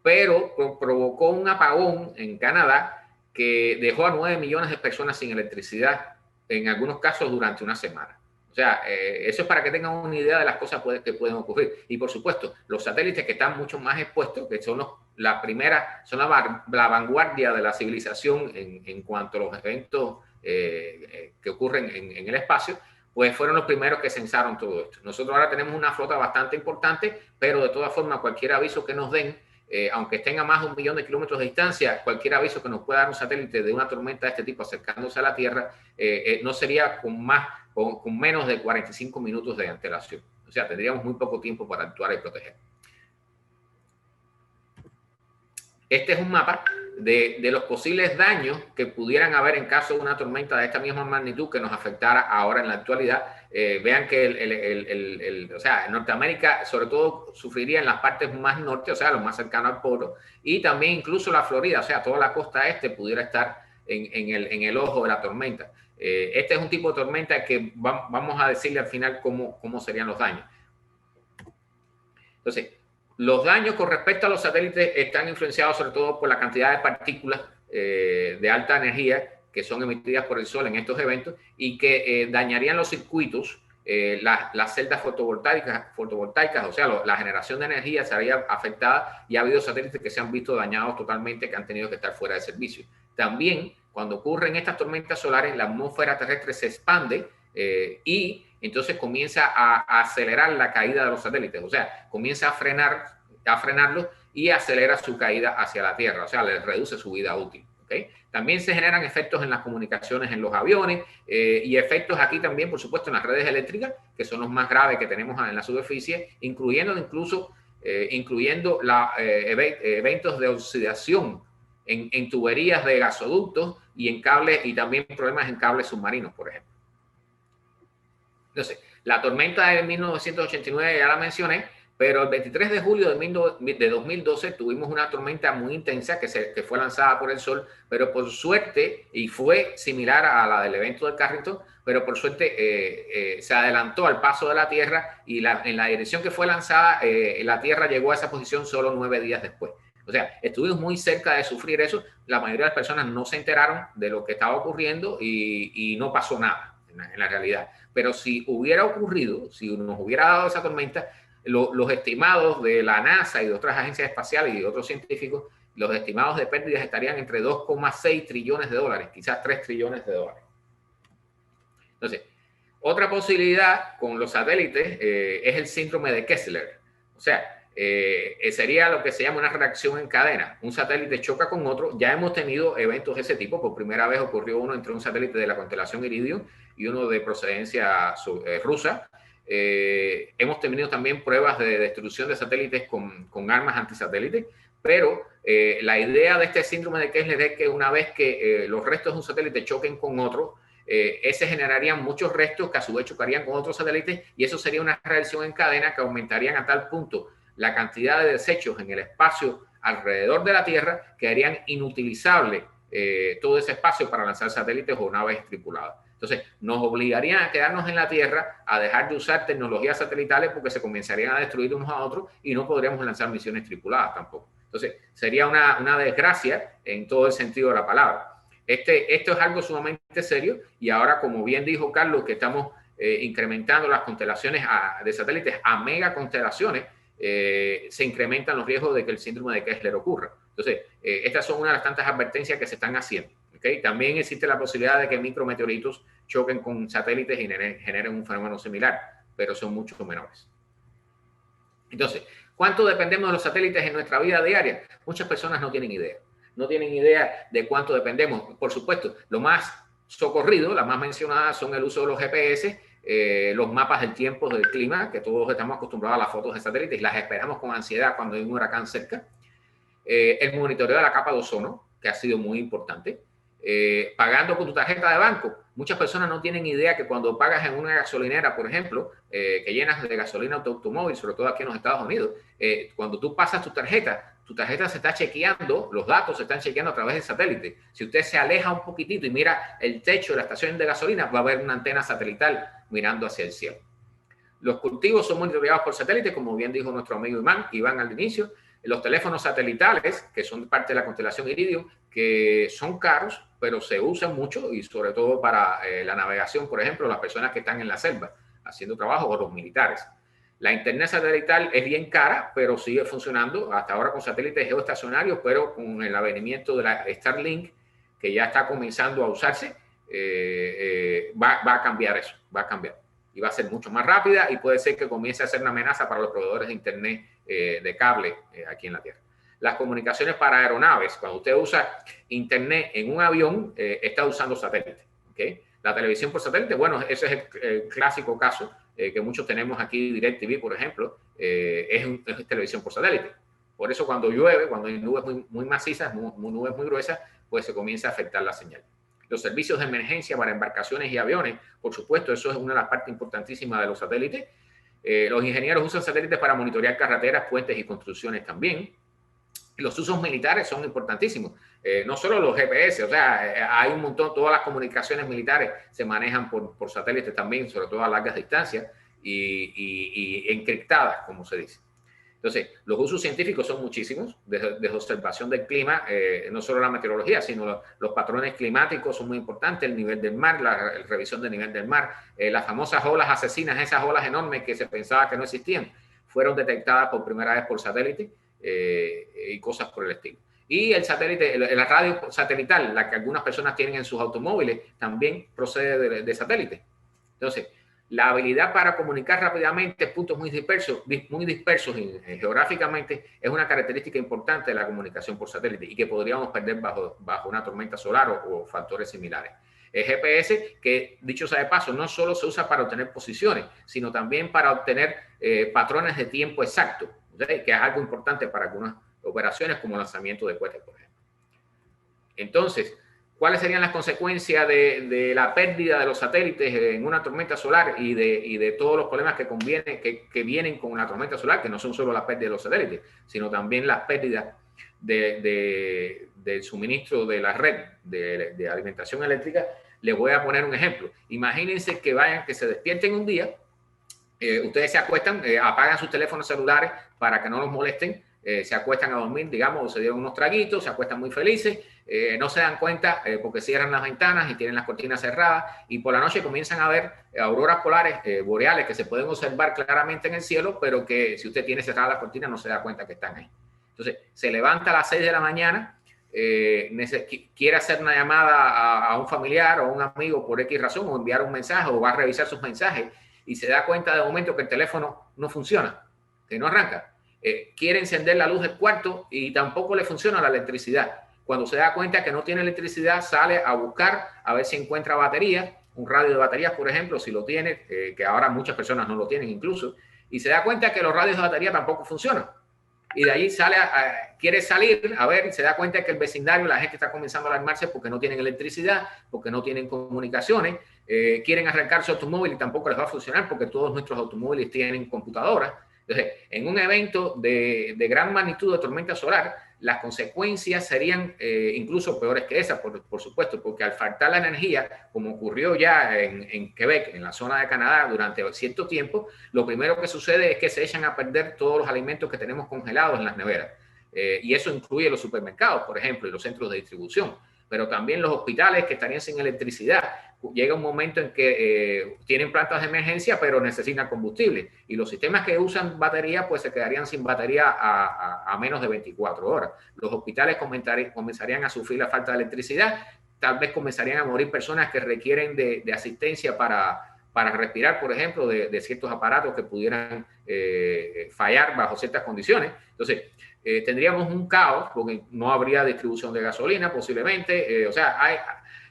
Pero provocó un apagón en Canadá que dejó a 9 millones de personas sin electricidad, en algunos casos durante una semana. O sea, eso es para que tengan una idea de las cosas que pueden ocurrir. Y por supuesto, los satélites que están mucho más expuestos, que son la vanguardia de la civilización en cuanto a los eventos que ocurren en el espacio, pues fueron los primeros que censaron todo esto. Nosotros ahora tenemos una flota bastante importante, pero de todas formas, cualquier aviso que nos den, aunque estén a más de 1 millón de kilómetros de distancia, cualquier aviso que nos pueda dar un satélite de una tormenta de este tipo acercándose a la Tierra, no sería con menos de 45 minutos de antelación. O sea, tendríamos muy poco tiempo para actuar y proteger. Este es un mapa de los posibles daños que pudieran haber en caso de una tormenta de esta misma magnitud que nos afectara ahora en la actualidad. Vean que o sea, Norteamérica sobre todo sufriría en las partes más norte, o sea, los más cercanos al polo, y también incluso la Florida, o sea, toda la costa este pudiera estar en el ojo de la tormenta. Este es un tipo de tormenta que vamos a decirle al final cómo serían los daños. Entonces, los daños con respecto a los satélites están influenciados sobre todo por la cantidad de partículas de alta energía que son emitidas por el Sol en estos eventos y que dañarían los circuitos, las celdas fotovoltaicas, o sea, la generación de energía sería afectada y ha habido satélites que se han visto dañados totalmente, que han tenido que estar fuera de servicio. También, cuando ocurren estas tormentas solares, la atmósfera terrestre se expande y entonces comienza a acelerar la caída de los satélites, o sea, comienza a frenarlos y acelera su caída hacia la Tierra, o sea, les reduce su vida útil. ¿Okay? También se generan efectos en las comunicaciones en los aviones y efectos aquí también, por supuesto, en las redes eléctricas, que son los más graves que tenemos en la superficie, incluyendo eventos de oxidación en tuberías de gasoductos y en cables, y también problemas en cables submarinos, por ejemplo. Entonces, la tormenta de 1989 ya la mencioné, pero el 23 de julio de 2012 tuvimos una tormenta muy intensa que fue lanzada por el Sol, pero por suerte, y fue similar a la del evento del Carrington, pero por suerte se adelantó al paso de la Tierra y en la dirección que fue lanzada, la Tierra llegó a esa posición solo 9 días después. O sea, estuvimos muy cerca de sufrir eso. La mayoría de las personas no se enteraron de lo que estaba ocurriendo y no pasó nada en la realidad. Pero si hubiera ocurrido, si nos hubiera dado esa tormenta, los estimados de la NASA y de otras agencias espaciales y de otros científicos, los estimados de pérdidas estarían entre 2,6 trillones de dólares, quizás 3 trillones de dólares. Entonces, otra posibilidad con los satélites es el síndrome de Kessler. O sea, sería lo que se llama una reacción en cadena. Un satélite choca con otro. Ya hemos tenido eventos de ese tipo. Por primera vez ocurrió uno entre un satélite de la constelación Iridium y uno de procedencia rusa. Hemos tenido también pruebas de destrucción de satélites con armas antisatélites, pero la idea de este síndrome de Kessler es que una vez que los restos de un satélite choquen con otro, ese generarían muchos restos que a su vez chocarían con otros satélites y eso sería una reacción en cadena que aumentarían a tal punto la cantidad de desechos en el espacio alrededor de la Tierra que harían inutilizable todo ese espacio para lanzar satélites o naves tripuladas. Entonces, nos obligarían a quedarnos en la Tierra, a dejar de usar tecnologías satelitales porque se comenzarían a destruir unos a otros y no podríamos lanzar misiones tripuladas tampoco. Entonces, sería una desgracia en todo el sentido de la palabra. Esto es algo sumamente serio y ahora, como bien dijo Carlos, que estamos incrementando las constelaciones de satélites a megaconstelaciones, se incrementan los riesgos de que el síndrome de Kessler ocurra. Entonces, estas son una de las tantas advertencias que se están haciendo. ¿Okay? También existe la posibilidad de que micrometeoritos choquen con satélites y generen un fenómeno similar, pero son mucho menores. Entonces, ¿cuánto dependemos de los satélites en nuestra vida diaria? Muchas personas no tienen idea. No tienen idea de cuánto dependemos. Por supuesto, lo más socorrido, las más mencionadas son el uso de los GPS, los mapas del tiempo, del clima, que todos estamos acostumbrados a las fotos de satélites y las esperamos con ansiedad cuando hay un huracán cerca. El monitoreo de la capa de ozono, que ha sido muy importante. Pagando con tu tarjeta de banco. Muchas personas no tienen idea que cuando pagas en una gasolinera, por ejemplo, que llenas de gasolina tu automóvil, sobre todo aquí en los Estados Unidos, cuando tú pasas tu tarjeta se está chequeando, los datos se están chequeando a través del satélite. Si usted se aleja un poquitito y mira el techo de la estación de gasolina, va a haber una antena satelital mirando hacia el cielo. Los cultivos son monitoreados por satélite, como bien dijo nuestro amigo Iván al inicio. Los teléfonos satelitales, que son parte de la constelación Iridium, que son caros, pero se usan mucho y sobre todo para la navegación, por ejemplo, las personas que están en la selva haciendo trabajo o los militares. La internet satelital es bien cara, pero sigue funcionando hasta ahora con satélites geoestacionarios, pero con el advenimiento de la Starlink, que ya está comenzando a usarse, va a cambiar eso, va a cambiar. Y va a ser mucho más rápida y puede ser que comience a ser una amenaza para los proveedores de internet de cable aquí en la Tierra. Las comunicaciones para aeronaves, cuando usted usa internet en un avión, está usando satélite. ¿Okay? La televisión por satélite, bueno, ese es el clásico caso que muchos tenemos aquí. DirecTV, por ejemplo, es televisión por satélite. Por eso cuando llueve, cuando hay nubes muy macizas, nubes muy gruesas, pues se comienza a afectar la señal. Los servicios de emergencia para embarcaciones y aviones, por supuesto, eso es una de las partes importantísimas de los satélites. Los ingenieros usan satélites para monitorear carreteras, puentes y construcciones también. Los usos militares son importantísimos. No solo los GPS, o sea, hay un montón, todas las comunicaciones militares se manejan por satélites también, sobre todo a largas distancias y encriptadas, como se dice. Entonces, los usos científicos son muchísimos, desde observación del clima, no solo la meteorología, sino los patrones climáticos son muy importantes, el nivel del mar, la revisión del nivel del mar, las famosas olas asesinas, esas olas enormes que se pensaba que no existían, fueron detectadas por primera vez por satélite y cosas por el estilo. Y el satélite, la radio satelital, la que algunas personas tienen en sus automóviles, también procede de satélite. Entonces, la habilidad para comunicar rápidamente puntos muy dispersos geográficamente es una característica importante de la comunicación por satélite y que podríamos perder bajo una tormenta solar o factores similares. El GPS, que dicho sea de paso, no solo se usa para obtener posiciones, sino también para obtener patrones de tiempo exacto, ¿sí? Que es algo importante para algunas operaciones como lanzamiento de cohetes, por ejemplo. Entonces, ¿cuáles serían las consecuencias de la pérdida de los satélites en una tormenta solar y de todos los problemas que vienen con la tormenta solar, que no son solo la pérdida de los satélites, sino también las pérdidas del suministro de la red de alimentación eléctrica? Les voy a poner un ejemplo. Imagínense que se despierten un día, ustedes se acuestan, apagan sus teléfonos celulares para que no los molesten, se acuestan a dormir, digamos, se dieron unos traguitos, se acuestan muy felices, no se dan cuenta porque cierran las ventanas y tienen las cortinas cerradas y por la noche comienzan a ver auroras polares boreales que se pueden observar claramente en el cielo, pero que si usted tiene cerradas las cortinas no se da cuenta que están ahí. Entonces, se levanta a las 6 de la mañana, quiere hacer una llamada a un familiar o a un amigo por X razón o enviar un mensaje o va a revisar sus mensajes y se da cuenta de momento que el teléfono no funciona, que no arranca. Quiere encender la luz del cuarto y tampoco le funciona la electricidad. Cuando se da cuenta que no tiene electricidad, sale a buscar a ver si encuentra batería, un radio de baterías, por ejemplo, si lo tiene, que ahora muchas personas no lo tienen incluso, y se da cuenta que los radios de batería tampoco funcionan. Y de ahí quiere salir a ver, se da cuenta que el vecindario, la gente está comenzando a alarmarse porque no tienen electricidad, porque no tienen comunicaciones, quieren arrancar su automóvil y tampoco les va a funcionar porque todos nuestros automóviles tienen computadoras. Entonces, en un evento de gran magnitud de tormenta solar, las consecuencias serían incluso peores que esas, por supuesto, porque al faltar la energía, como ocurrió ya en Quebec, en la zona de Canadá, durante cierto tiempo, lo primero que sucede es que se echan a perder todos los alimentos que tenemos congelados en las neveras. Y eso incluye los supermercados, por ejemplo, y los centros de distribución, pero también los hospitales que estarían sin electricidad. Llega un momento en que tienen plantas de emergencia, pero necesitan combustible. Y los sistemas que usan batería, pues se quedarían sin batería a menos de 24 horas. Los hospitales comenzarían a sufrir la falta de electricidad. Tal vez comenzarían a morir personas que requieren de asistencia para respirar, por ejemplo, de ciertos aparatos que pudieran fallar bajo ciertas condiciones. Entonces, tendríamos un caos porque no habría distribución de gasolina posiblemente.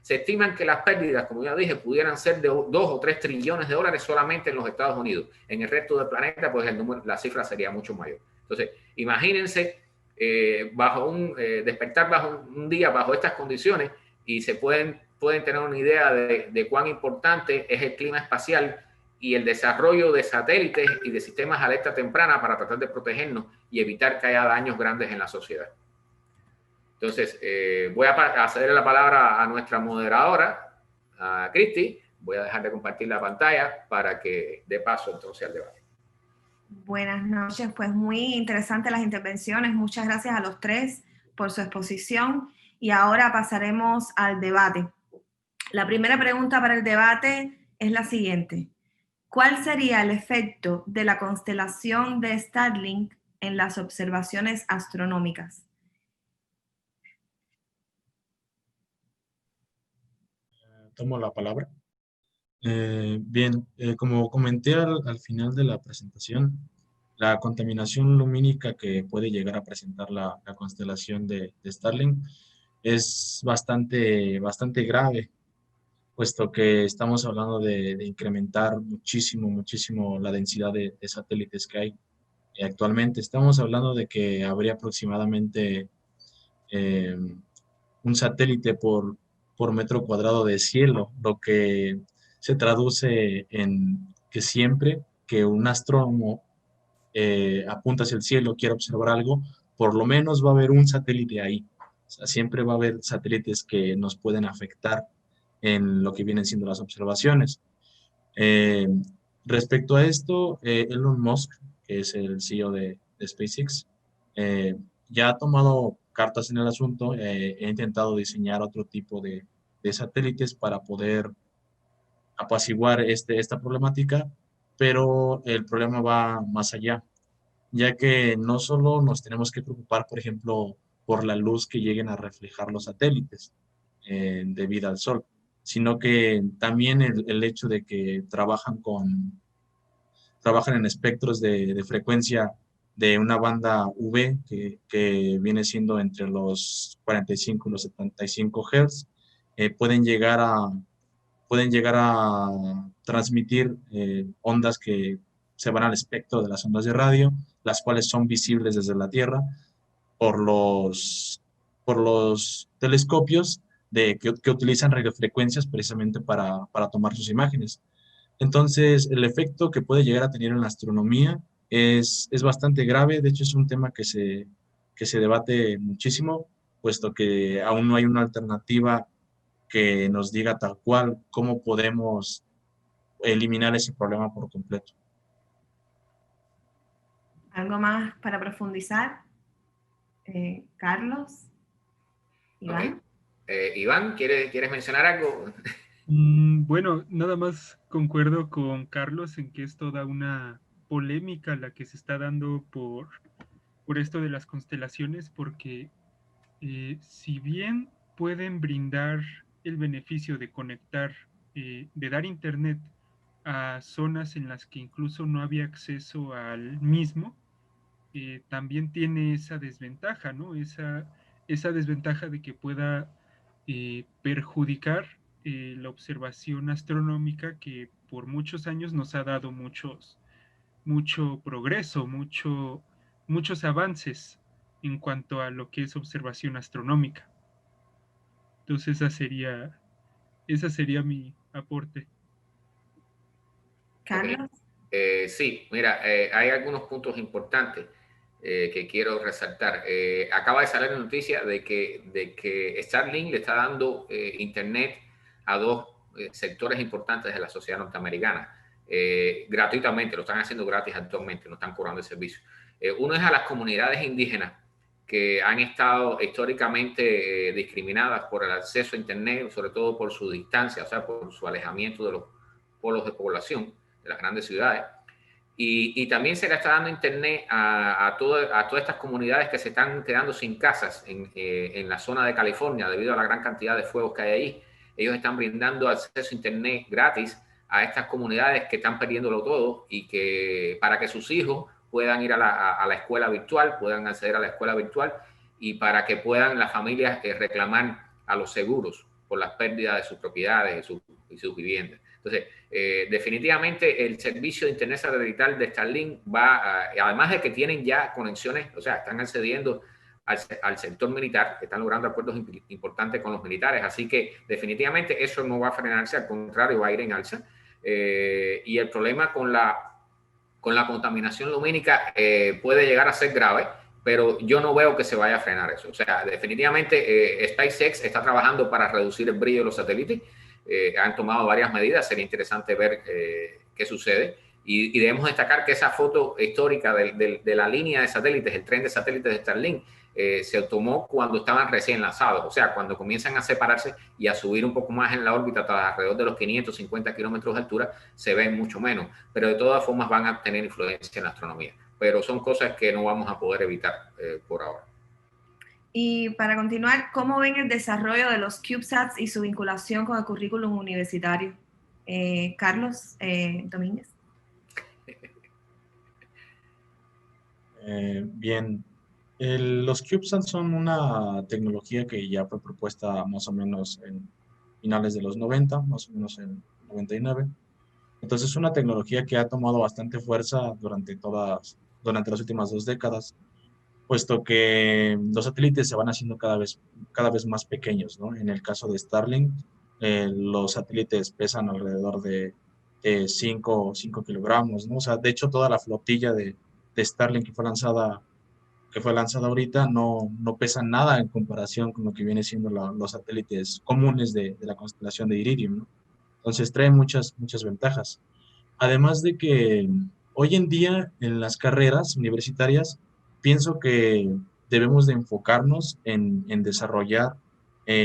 Se estiman que las pérdidas, como ya dije, pudieran ser de 2 o 3 trillones de dólares solamente en los Estados Unidos. En el resto del planeta, pues la cifra sería mucho mayor. Entonces, imagínense despertar bajo un día bajo estas condiciones y se pueden tener una idea de cuán importante es el clima espacial y el desarrollo de satélites y de sistemas de alerta temprana para tratar de protegernos y evitar que haya daños grandes en la sociedad. Entonces, voy a ceder la palabra a nuestra moderadora, a Cristi. Voy a dejar de compartir la pantalla para que dé paso entonces al debate. Buenas noches, pues muy interesantes las intervenciones. Muchas gracias a los tres por su exposición. Y ahora pasaremos al debate. La primera pregunta para el debate es la siguiente. ¿Cuál sería el efecto de la constelación de Starlink en las observaciones astronómicas? Tomo la palabra. Bien, como comenté al final de la presentación, la contaminación lumínica que puede llegar a presentar la constelación de Starlink es bastante grave, puesto que estamos hablando de incrementar muchísimo la densidad de satélites que hay. Actualmente estamos hablando de que habría aproximadamente eh, un satélite por metro cuadrado de cielo, lo que se traduce en que siempre que un astrónomo apunta hacia el cielo, quiere observar algo, por lo menos va a haber un satélite ahí. O sea, siempre va a haber satélites que nos pueden afectar en lo que vienen siendo las observaciones. Eh, Respecto a esto, Elon Musk, que es el CEO de SpaceX, eh, ya ha tomado cartas en el asunto, he intentado diseñar otro tipo de satélites para poder apaciguar esta problemática, pero el problema va más allá, ya que no solo nos tenemos que preocupar, por ejemplo, por la luz que lleguen a reflejar los satélites debido al sol, sino que también el hecho de que trabajan en espectros de frecuencia de una banda V que viene siendo entre los 45 y los 75 Hz, eh, pueden llegar a, pueden llegar a transmitir ondas que se van al espectro de las ondas de radio, las cuales son visibles desde la Tierra por por los telescopios que utilizan radiofrecuencias precisamente para tomar sus imágenes. Entonces, el efecto que puede llegar a tener en la astronomía es bastante grave. De hecho, es un tema que se debate muchísimo, puesto que aún no hay una alternativa que nos diga tal cual cómo podemos eliminar ese problema por completo. ¿Algo más para profundizar? Carlos, Iván. Ok. Iván, ¿quieres mencionar algo? Bueno, nada más concuerdo con Carlos en que es toda una polémica la que se está dando por esto de las constelaciones, porque si bien pueden brindar el beneficio de conectar, de dar internet a zonas en las que incluso no había acceso al mismo, también tiene esa desventaja, ¿no? Esa desventaja de que pueda perjudicar la observación astronómica que por muchos años nos ha dado mucho progreso, muchos avances en cuanto a lo que es observación astronómica. Entonces esa sería mi aporte. Carlos. Okay. Sí, mira, hay algunos puntos importantes que quiero resaltar. Acaba de salir la noticia de que Starlink le está dando internet a dos sectores importantes de la sociedad norteamericana, gratuitamente, lo están haciendo gratis actualmente, no están cobrando el servicio. Uno es a las comunidades indígenas que han estado históricamente discriminadas por el acceso a internet, sobre todo por su distancia, o sea, por su alejamiento de los polos de población de las grandes ciudades. Y también se le está dando internet a todas estas comunidades que se están quedando sin casas en la zona de California debido a la gran cantidad de fuegos que hay ahí. Ellos están brindando acceso a internet gratis a estas comunidades que están perdiéndolo todo y que para que sus hijos puedan ir a la escuela virtual, puedan acceder a la escuela virtual y para que puedan las familias reclamar a los seguros por las pérdidas de sus propiedades y sus viviendas. Entonces, definitivamente el servicio de internet satelital de Starlink va, además de que tienen ya conexiones, o sea, están accediendo al sector militar, están logrando acuerdos importantes con los militares, así que definitivamente eso no va a frenarse, al contrario, va a ir en alza. Y el problema con la contaminación lumínica puede llegar a ser grave, pero yo no veo que se vaya a frenar eso. O sea, definitivamente SpaceX está trabajando para reducir el brillo de los satélites. Han tomado varias medidas, sería interesante ver qué sucede. Y debemos destacar que esa foto histórica de la línea de satélites, el tren de satélites de Starlink, se tomó cuando estaban recién lanzados, o sea, cuando comienzan a separarse y a subir un poco más en la órbita hasta alrededor de los 550 kilómetros de altura, se ven mucho menos, pero de todas formas van a tener influencia en la astronomía. Pero son cosas que no vamos a poder evitar por ahora. Y para continuar, ¿cómo ven el desarrollo de los CubeSats y su vinculación con el currículum universitario? Carlos Domínguez. Bien, los CubeSats son una tecnología que ya fue propuesta más o menos en finales de los 90, más o menos en 99. Entonces es una tecnología que ha tomado bastante fuerza durante durante las últimas 2 décadas, puesto que los satélites se van haciendo cada vez más pequeños, ¿no? En el caso de Starlink, los satélites pesan alrededor de 5 kilogramos, ¿no? O sea, de hecho, toda la flotilla de Starlink que fue lanzada ahorita no pesa nada en comparación con lo que viene siendo los satélites comunes de la constelación de Iridium, ¿no? Entonces trae muchas ventajas. Además de que hoy en día en las carreras universitarias pienso que debemos de enfocarnos en desarrollar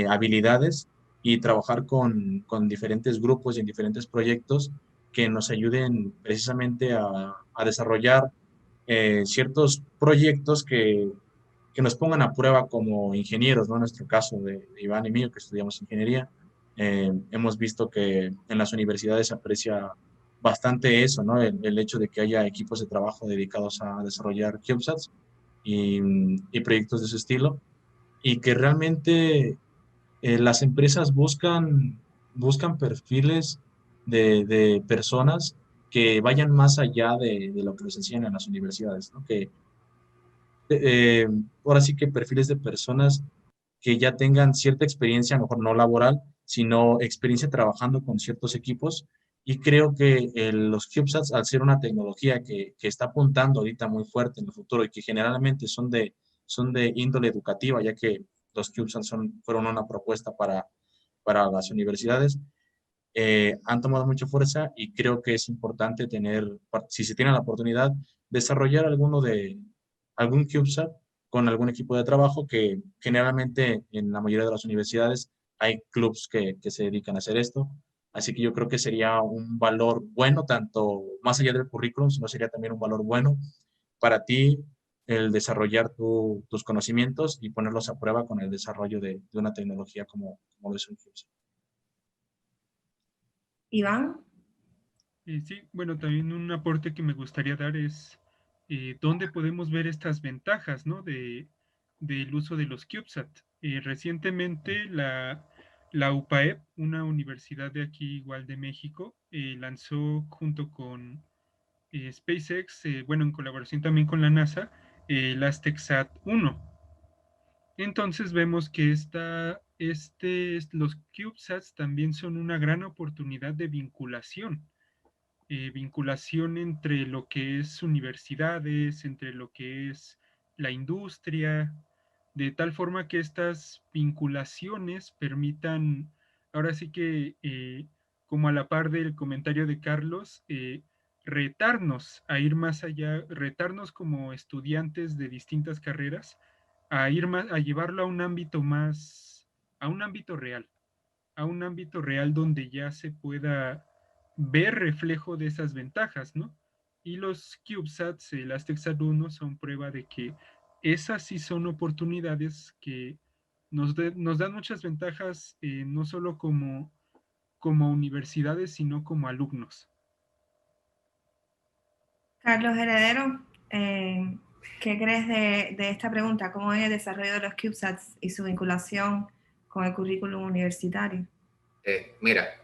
habilidades y trabajar con diferentes grupos y en diferentes proyectos que nos ayuden precisamente a desarrollar ciertos proyectos que nos pongan a prueba como ingenieros, ¿no? En nuestro caso de Iván y mío, que estudiamos ingeniería, hemos visto que en las universidades se aprecia bastante eso, ¿no? El hecho de que haya equipos de trabajo dedicados a desarrollar CubeSats y proyectos de ese estilo, y que realmente las empresas buscan perfiles de personas que vayan más allá de lo que les enseñan en las universidades, ¿no? Que eh, ahora sí que perfiles de personas que ya tengan cierta experiencia, a lo mejor no laboral, sino experiencia trabajando con ciertos equipos. Y creo que los CubeSats, al ser una tecnología que está apuntando ahorita muy fuerte en el futuro y que generalmente son de índole educativa, ya que los CubeSats fueron una propuesta para las universidades, han tomado mucha fuerza y creo que es importante si se tiene la oportunidad, desarrollar algún CubeSat con algún equipo de trabajo que generalmente en la mayoría de las universidades hay clubs que se dedican a hacer esto. Así que yo creo que sería un valor bueno, tanto más allá del currículum, sino sería también un valor bueno para ti el desarrollar tus conocimientos y ponerlos a prueba con el desarrollo de una tecnología como lo es un CubeSat. Iván. Sí, bueno, también un aporte que me gustaría dar es dónde podemos ver estas ventajas, ¿no? Del uso de los CubeSat. Recientemente la UPAEP, una universidad de aquí igual de México, lanzó junto con SpaceX, bueno, en colaboración también con la NASA, el AztecSat 1. Entonces vemos que los CubeSats también son una gran oportunidad de vinculación entre lo que es universidades, entre lo que es la industria, de tal forma que estas vinculaciones permitan, ahora sí que, como a la par del comentario de Carlos, retarnos a ir más allá, retarnos como estudiantes de distintas carreras, a llevarlo a un ámbito más, a un ámbito real donde ya se pueda ver reflejo de esas ventajas, ¿no? Y los CubeSats, el AztecSat 1, son prueba de que esas sí son oportunidades que nos dan muchas ventajas, no solo como universidades, sino como alumnos. Carlos Heredero, ¿qué crees de esta pregunta? ¿Cómo es el desarrollo de los CubeSats y su vinculación con el currículum universitario? Mira,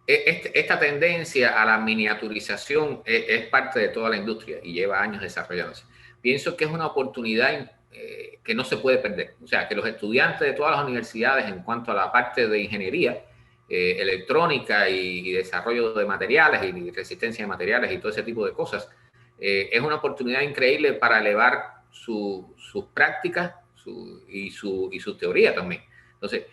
esta tendencia a la miniaturización es parte de toda la industria y lleva años desarrollándose. Pienso que es una oportunidad que no se puede perder. O sea, que los estudiantes de todas las universidades en cuanto a la parte de ingeniería, electrónica y desarrollo de materiales y resistencia de materiales y todo ese tipo de cosas, es una oportunidad increíble para elevar sus prácticas y su teoría también. Entonces,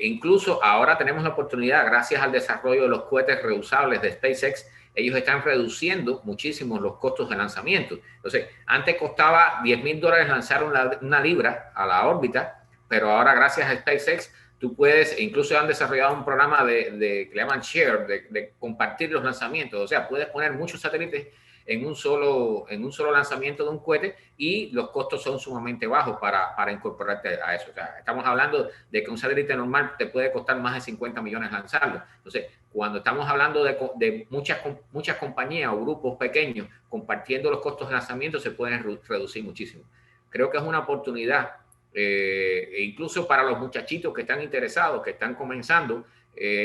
incluso ahora tenemos la oportunidad, gracias al desarrollo de los cohetes reusables de SpaceX, ellos están reduciendo muchísimo los costos de lanzamiento. Entonces, antes costaba $10,000 lanzar una libra a la órbita, pero ahora gracias a SpaceX tú puedes, incluso han desarrollado un programa que le llaman Share, de compartir los lanzamientos. O sea, puedes poner muchos satélites en un solo lanzamiento de un cohete y los costos son sumamente bajos para incorporarte a eso. O sea, estamos hablando de que un satélite normal te puede costar más de 50 millones lanzarlo. Entonces, cuando estamos hablando de muchas compañías o grupos pequeños compartiendo los costos de lanzamiento, se pueden reducir muchísimo. Creo que es una oportunidad, incluso para los muchachitos que están interesados, que están comenzando.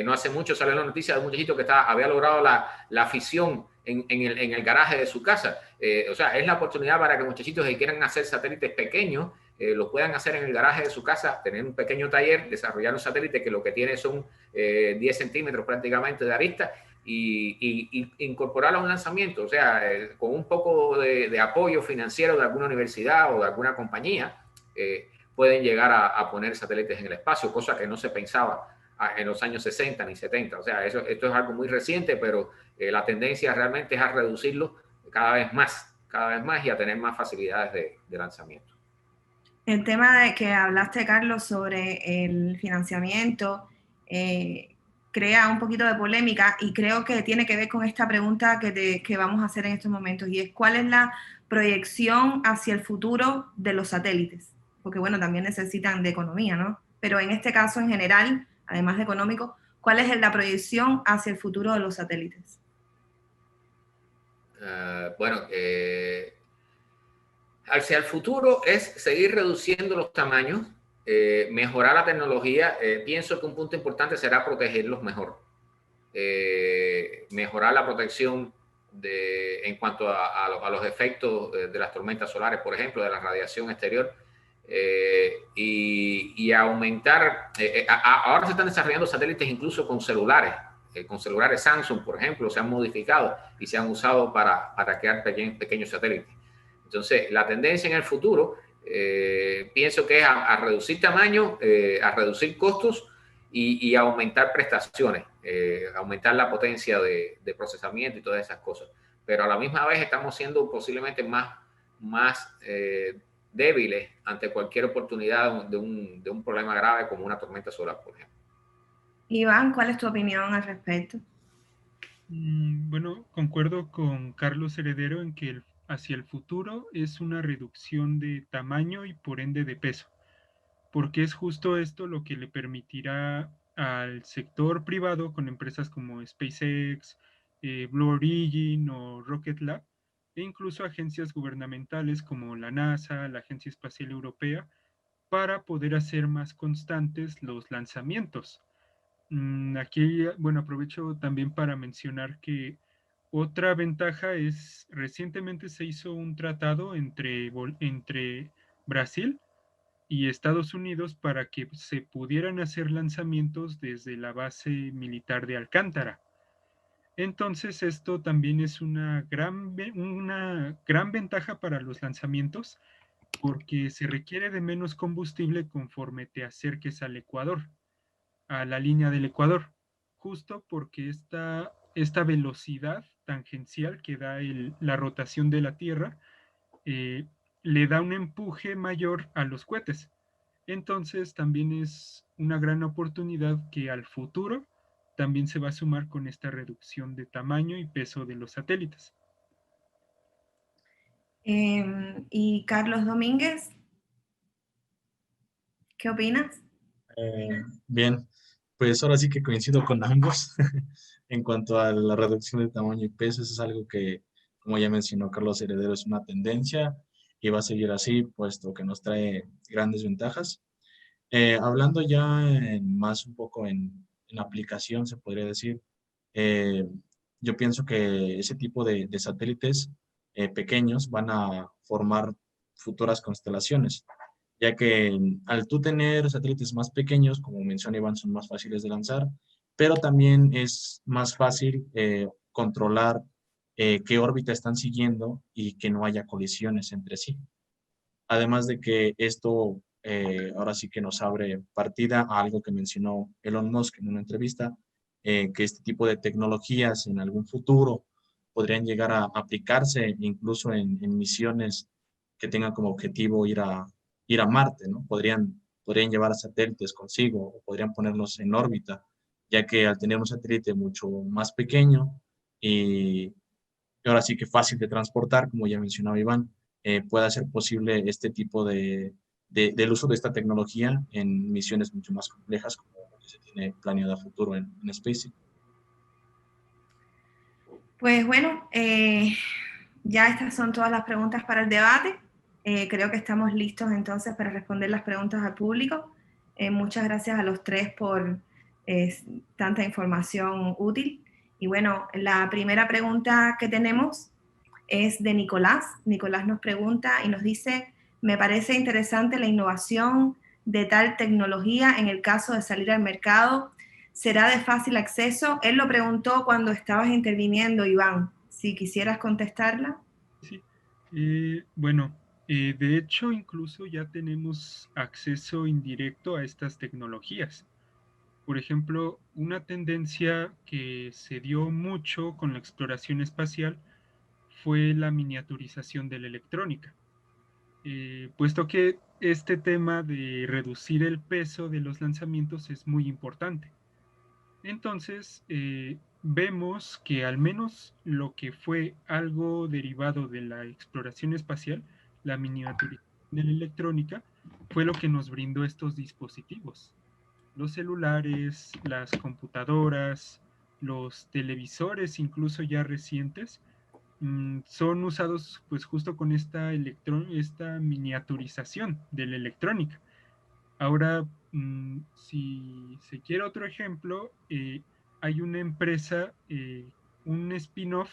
No hace mucho salió la noticia de un muchachito que había logrado la fisión en el garaje de su casa. O sea, es la oportunidad para que muchachitos que quieran hacer satélites pequeños lo puedan hacer en el garaje de su casa, tener un pequeño taller, desarrollar un satélite que lo que tiene son 10 centímetros prácticamente de arista y incorporarlo a un lanzamiento. O sea, con un poco de apoyo financiero de alguna universidad o de alguna compañía, pueden llegar a poner satélites en el espacio, cosa que no se pensaba en los años 60 ni 70. O sea, esto es algo muy reciente, pero la tendencia realmente es a reducirlo cada vez más y a tener más facilidades de lanzamiento. El tema de que hablaste, Carlos, sobre el financiamiento, crea un poquito de polémica y creo que tiene que ver con esta pregunta que vamos a hacer en estos momentos, y es ¿cuál es la proyección hacia el futuro de los satélites? Porque bueno, también necesitan de economía, ¿no? Pero en este caso en general, además de económico, ¿cuál es la proyección hacia el futuro de los satélites? Bueno, hacia el futuro es seguir reduciendo los tamaños, mejorar la tecnología. Pienso que un punto importante será protegerlos mejor. Mejorar la protección en cuanto a los efectos de las tormentas solares, por ejemplo, de la radiación exterior, y aumentar. Ahora se están desarrollando satélites incluso con celulares Samsung, por ejemplo, se han modificado y se han usado para crear pequeños satélites. Entonces, la tendencia en el futuro, pienso que es a reducir tamaño, a reducir costos y a aumentar prestaciones, aumentar la potencia de procesamiento y todas esas cosas. Pero a la misma vez estamos siendo posiblemente más débiles ante cualquier oportunidad de un problema grave como una tormenta solar, por ejemplo. Iván, ¿cuál es tu opinión al respecto? Bueno, concuerdo con Carlos Heredero en que hacia el futuro es una reducción de tamaño y por ende de peso, porque es justo esto lo que le permitirá al sector privado con empresas como SpaceX, Blue Origin o Rocket Lab, e incluso agencias gubernamentales como la NASA, la Agencia Espacial Europea, para poder hacer más constantes los lanzamientos. Aquí, bueno, aprovecho también para mencionar que otra ventaja es, recientemente se hizo un tratado entre Brasil y Estados Unidos para que se pudieran hacer lanzamientos desde la base militar de Alcántara. Entonces, esto también es una gran ventaja para los lanzamientos porque se requiere de menos combustible conforme te acerques al Ecuador, a la línea del Ecuador, justo porque esta velocidad tangencial que da la rotación de la Tierra le da un empuje mayor a los cohetes. Entonces también es una gran oportunidad que al futuro también se va a sumar con esta reducción de tamaño y peso de los satélites. Y Carlos Domínguez, ¿qué opinas? Bien, pues ahora sí que coincido con ambos en cuanto a la reducción de tamaño y peso. Eso es algo que, como ya mencionó Carlos Heredero, es una tendencia y va a seguir así, puesto que nos trae grandes ventajas. Hablando ya más un poco en aplicación, se podría decir, eh, yo pienso que ese tipo de satélites pequeños van a formar futuras constelaciones, ya que al tú tener satélites más pequeños, como menciona Iván, son más fáciles de lanzar, pero también es más fácil controlar qué órbita están siguiendo y que no haya colisiones entre sí. Además de que esto ahora sí que nos abre partida a algo que mencionó Elon Musk en una entrevista, que este tipo de tecnologías en algún futuro podrían llegar a aplicarse incluso en misiones que tengan como objetivo ir a Marte, ¿no? Podrían llevar satélites consigo o podrían ponerlos en órbita, ya que al tener un satélite mucho más pequeño y ahora sí que fácil de transportar, como ya mencionaba Iván, pueda ser posible este tipo del uso de esta tecnología en misiones mucho más complejas como lo que se tiene planeado a futuro en SpaceX. Pues bueno, ya estas son todas las preguntas para el debate. Creo que estamos listos entonces para responder las preguntas al público. Muchas gracias a los tres por tanta información útil. Y bueno, la primera pregunta que tenemos es de Nicolás. Nicolás nos pregunta y nos dice, me parece interesante la innovación de tal tecnología en el caso de salir al mercado. ¿Será de fácil acceso? Él lo preguntó cuando estabas interviniendo, Iván. Si quisieras contestarla. Sí. Bueno, de hecho, incluso ya tenemos acceso indirecto a estas tecnologías. Por ejemplo, una tendencia que se dio mucho con la exploración espacial fue la miniaturización de la electrónica, puesto que este tema de reducir el peso de los lanzamientos es muy importante. Entonces, vemos que al menos lo que fue algo derivado de la exploración espacial, la miniaturización de la electrónica, fue lo que nos brindó estos dispositivos. Los celulares, las computadoras, los televisores, incluso ya recientes, son usados pues justo con esta miniaturización de la electrónica. Ahora, si se quiere otro ejemplo, hay una empresa, un spin-off,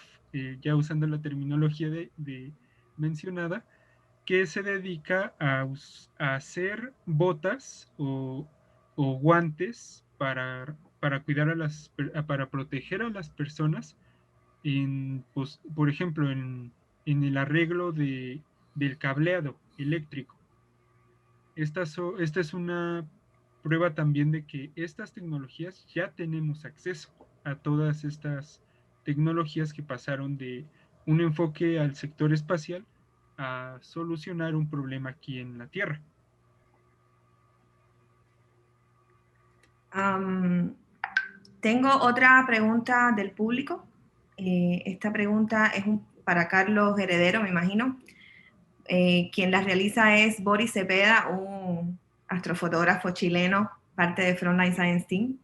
ya usando la terminología mencionada, que se dedica a hacer botas o guantes para cuidar para proteger a las personas pues, por ejemplo, en el arreglo del cableado eléctrico. Esta es una prueba también de que estas tecnologías ya tenemos acceso a todas estas tecnologías que pasaron de un enfoque al sector espacial a solucionar un problema aquí en la Tierra. Tengo otra pregunta del público. Esta pregunta es para Carlos Heredero, me imagino. Quien la realiza es Boris Cepeda, un astrofotógrafo chileno, parte de Frontline Science Team.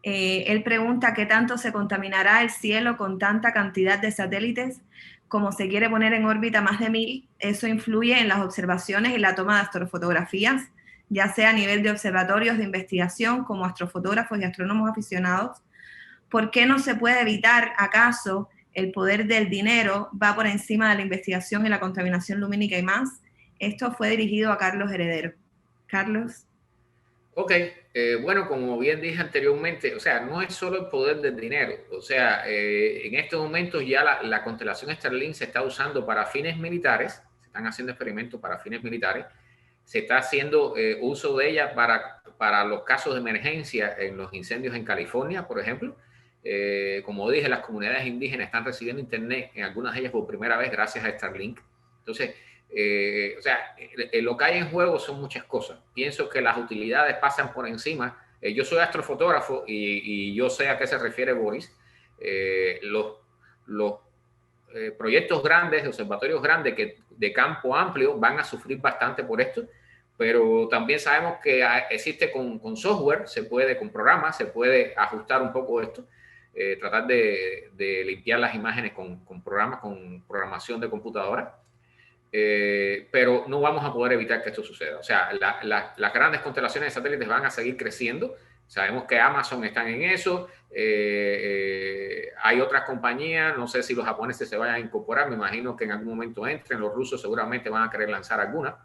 Él pregunta qué tanto se contaminará el cielo con tanta cantidad de satélites como se quiere poner en órbita más de 1000. Eso influye en las observaciones y la toma de astrofotografías, ya sea a nivel de observatorios de investigación como astrofotógrafos y astrónomos aficionados. ¿Por qué no se puede evitar, acaso, el poder del dinero va por encima de la investigación y la contaminación lumínica y más? Esto fue dirigido a Carlos Heredero. Carlos. Ok, bueno, como bien dije anteriormente, o sea, no es solo el poder del dinero, o sea, en estos momentos ya la constelación Starlink se está usando para fines militares, se están haciendo experimentos para fines militares, se está haciendo uso de ella para los casos de emergencia en los incendios en California, por ejemplo. Como dije, las comunidades indígenas están recibiendo internet, en algunas de ellas por primera vez gracias a Starlink. Entonces, o sea, lo que hay en juego son muchas cosas. Pienso que las utilidades pasan por encima. Yo soy astrofotógrafo y yo sé a qué se refiere Boris. Los proyectos grandes, observatorios grandes de campo amplio van a sufrir bastante por esto, pero también sabemos que existe con software, con programas, se puede ajustar un poco esto, tratar de limpiar las imágenes con programas, con programación de computadora. Pero no vamos a poder evitar que esto suceda. O sea, las grandes constelaciones de satélites van a seguir creciendo. Sabemos que Amazon están en eso. Hay otras compañías, no sé si los japoneses se vayan a incorporar, me imagino que en algún momento entren. Los rusos seguramente van a querer lanzar alguna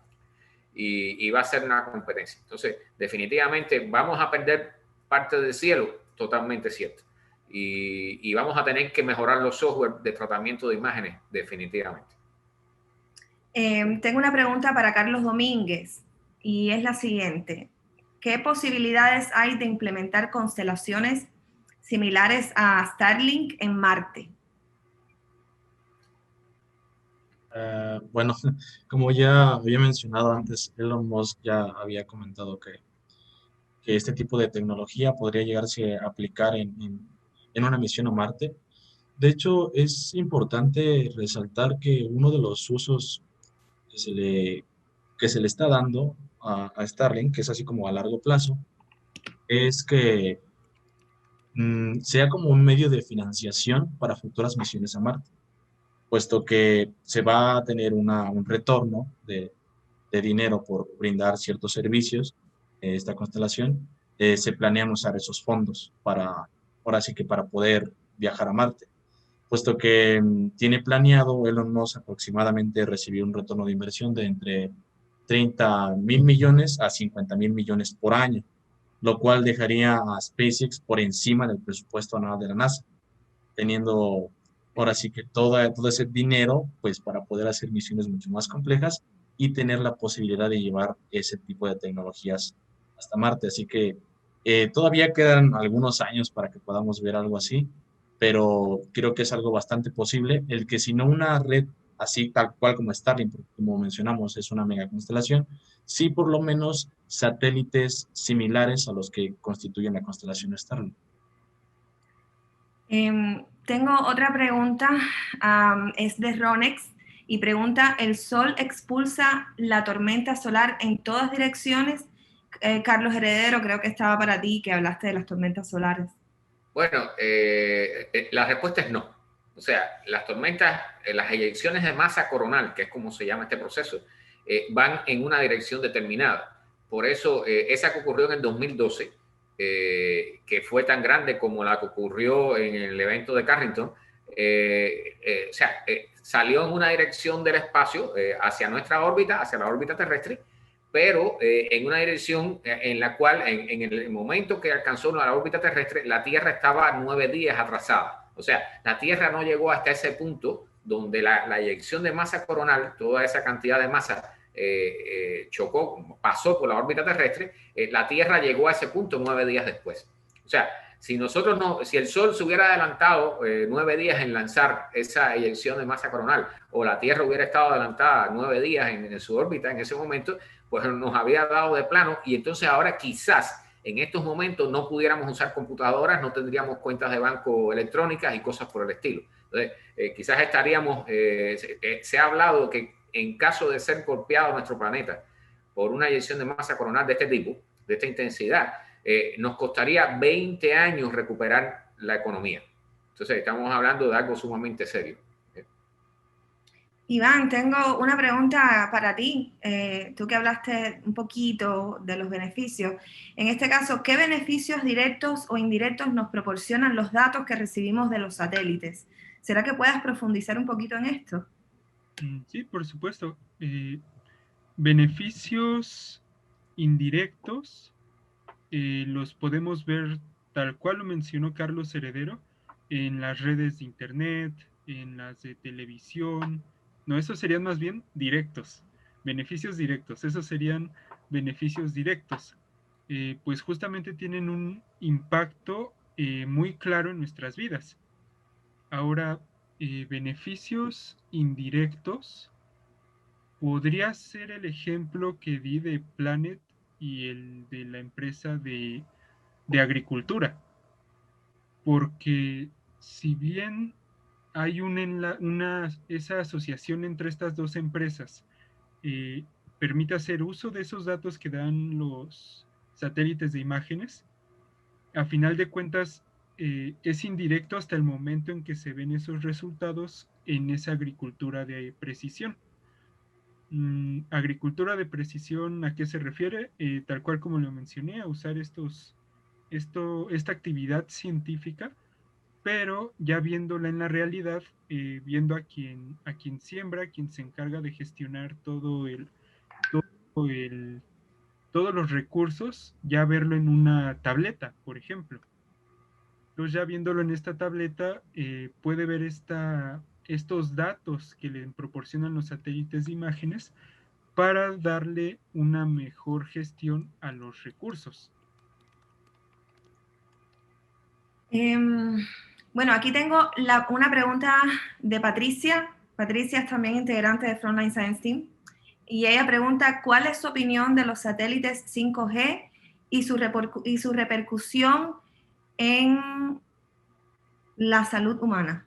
y va a ser una competencia. Entonces, definitivamente vamos a perder parte del cielo, totalmente cierto. Y vamos a tener que mejorar los software de tratamiento de imágenes, definitivamente. Tengo una pregunta para Carlos Domínguez y es la siguiente. ¿Qué posibilidades hay de implementar constelaciones similares a Starlink en Marte? Bueno, como ya había mencionado antes, Elon Musk ya había comentado que este tipo de tecnología podría llegarse a aplicar en una misión a Marte. De hecho, es importante resaltar que uno de los usos que se le está dando a Starlink, que es así como a largo plazo, es que sea como un medio de financiación para futuras misiones a Marte, puesto que se va a tener un retorno de dinero por brindar ciertos servicios, esta constelación, se planean usar esos fondos ahora sí que para poder viajar a Marte, puesto que tiene planeado Elon Musk aproximadamente recibir un retorno de inversión de entre 30.000 millones a 50.000 millones por año, lo cual dejaría a SpaceX por encima del presupuesto anual de la NASA, teniendo ahora sí que todo ese dinero pues para poder hacer misiones mucho más complejas y tener la posibilidad de llevar ese tipo de tecnologías hasta Marte. Así que todavía quedan algunos años para que podamos ver algo así, pero creo que es algo bastante posible el que si no una red así tal cual como Starlink, porque como mencionamos es una mega constelación, sí por lo menos satélites similares a los que constituyen la constelación Starlink. Tengo otra pregunta, es de Ronex y pregunta, ¿el Sol expulsa la tormenta solar en todas direcciones? Carlos Heredero, creo que estaba para ti, que hablaste de las tormentas solares. Bueno, la respuesta es no. O sea, las tormentas, las eyecciones de masa coronal, que es como se llama este proceso, van en una dirección determinada. Por eso, esa que ocurrió en el 2012, que fue tan grande como la que ocurrió en el evento de Carrington, o sea, salió en una dirección del espacio hacia nuestra órbita, hacia la órbita terrestre, pero en una dirección en la cual en el momento que alcanzó la órbita terrestre, la Tierra estaba 9 días atrasada. O sea, la Tierra no llegó hasta ese punto donde la eyección de masa coronal, toda esa cantidad de masa chocó, pasó por la órbita terrestre, la Tierra llegó a ese punto 9 días después. O sea, si nosotros no, si el Sol se hubiera adelantado 9 días en lanzar esa eyección de masa coronal, o la Tierra hubiera estado adelantada 9 días en su órbita en ese momento, pues nos había dado de plano, y entonces ahora quizás en estos momentos no pudiéramos usar computadoras, no tendríamos cuentas de banco electrónicas y cosas por el estilo. Entonces, quizás estaríamos, se ha hablado que en caso de ser golpeado nuestro planeta por una eyección de masa coronal de este tipo, de esta intensidad, nos costaría 20 años recuperar la economía. Entonces, estamos hablando de algo sumamente serio. Iván, tengo una pregunta para ti. Tú que hablaste un poquito de los beneficios. En este caso, ¿qué beneficios directos o indirectos nos proporcionan los datos que recibimos de los satélites? ¿Será que puedas profundizar un poquito en esto? Sí, por supuesto. Beneficios indirectos los podemos ver tal cual lo mencionó Carlos Heredero en las redes de internet, en las de televisión. No, esos serían más bien directos, beneficios directos. Esos serían beneficios directos. Pues justamente tienen un impacto muy claro en nuestras vidas. Ahora, beneficios indirectos podría ser el ejemplo que di de Planet y el de la empresa de agricultura, porque si bien hay esa asociación entre estas dos empresas, permite hacer uso de esos datos que dan los satélites de imágenes, a final de cuentas es indirecto hasta el momento en que se ven esos resultados en esa agricultura de precisión. Agricultura de precisión, ¿a qué se refiere? Tal cual como lo mencioné, a usar esta actividad científica, pero ya viéndola en la realidad, viendo a quien siembra, a quien se encarga de gestionar todos los recursos, ya verlo en una tableta, por ejemplo. Entonces ya viéndolo en esta tableta, puede ver estos datos que le proporcionan los satélites de imágenes para darle una mejor gestión a los recursos. Bueno, aquí tengo una pregunta de Patricia. Patricia es también integrante de Frontline Science Team. Y ella pregunta, ¿cuál es su opinión de los satélites 5G y su repercusión en la salud humana?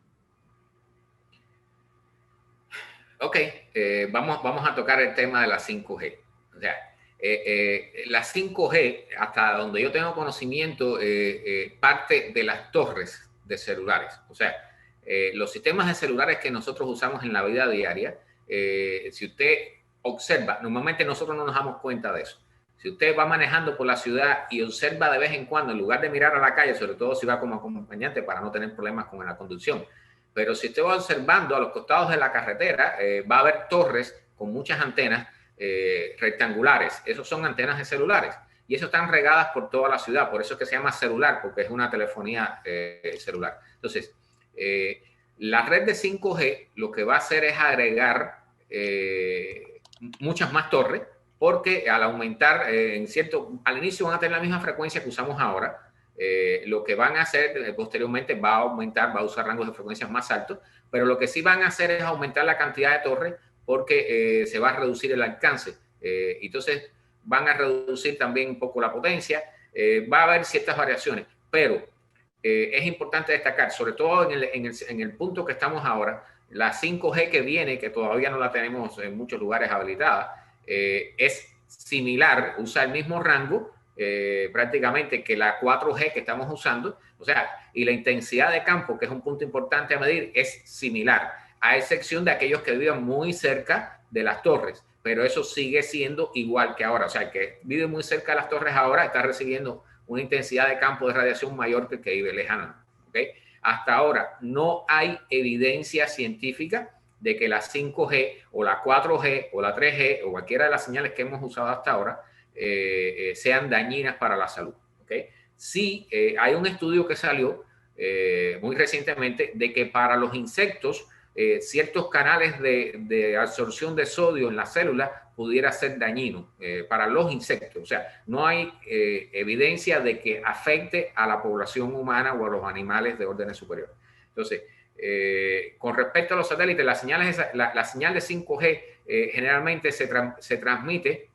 Ok, vamos a tocar el tema de la 5G. O sea, la 5G, hasta donde yo tengo conocimiento, parte de las torres de celulares. O sea, los sistemas de celulares que nosotros usamos en la vida diaria, si usted observa, normalmente nosotros no nos damos cuenta de eso. Si usted va manejando por la ciudad y observa de vez en cuando, en lugar de mirar a la calle, sobre todo si va como acompañante para no tener problemas con la conducción, pero si usted va observando a los costados de la carretera, va a haber torres con muchas antenas rectangulares. Esos son antenas de celulares y eso están regadas por toda la ciudad. Por eso es que se llama celular, porque es una telefonía celular. Entonces, la red de 5G lo que va a hacer es agregar muchas más torres, porque al aumentar, al inicio van a tener la misma frecuencia que usamos ahora. Lo que van a hacer posteriormente va a aumentar, va a usar rangos de frecuencias más altos, pero lo que sí van a hacer es aumentar la cantidad de torres porque se va a reducir el alcance. Entonces van a reducir también un poco la potencia, va a haber ciertas variaciones, pero es importante destacar, sobre todo en el punto que estamos ahora, la 5G que viene, que todavía no la tenemos en muchos lugares habilitada, es similar, usa el mismo rango prácticamente que la 4G que estamos usando, o sea, y la intensidad de campo, que es un punto importante a medir, es similar, a excepción de aquellos que viven muy cerca de las torres, pero eso sigue siendo igual que ahora, o sea, el que vive muy cerca de las torres ahora está recibiendo una intensidad de campo de radiación mayor que el que vive lejano, ¿ok? Hasta ahora no hay evidencia científica de que la 5G o la 4G o la 3G o cualquiera de las señales que hemos usado hasta ahora sean dañinas para la salud. ¿Okay? Sí, hay un estudio que salió muy recientemente de que para los insectos ciertos canales de absorción de sodio en la célula pudiera ser dañino para los insectos. O sea, no hay evidencia de que afecte a la población humana o a los animales de órdenes superiores. Entonces, con respecto a los satélites, la señal de 5G generalmente se transmite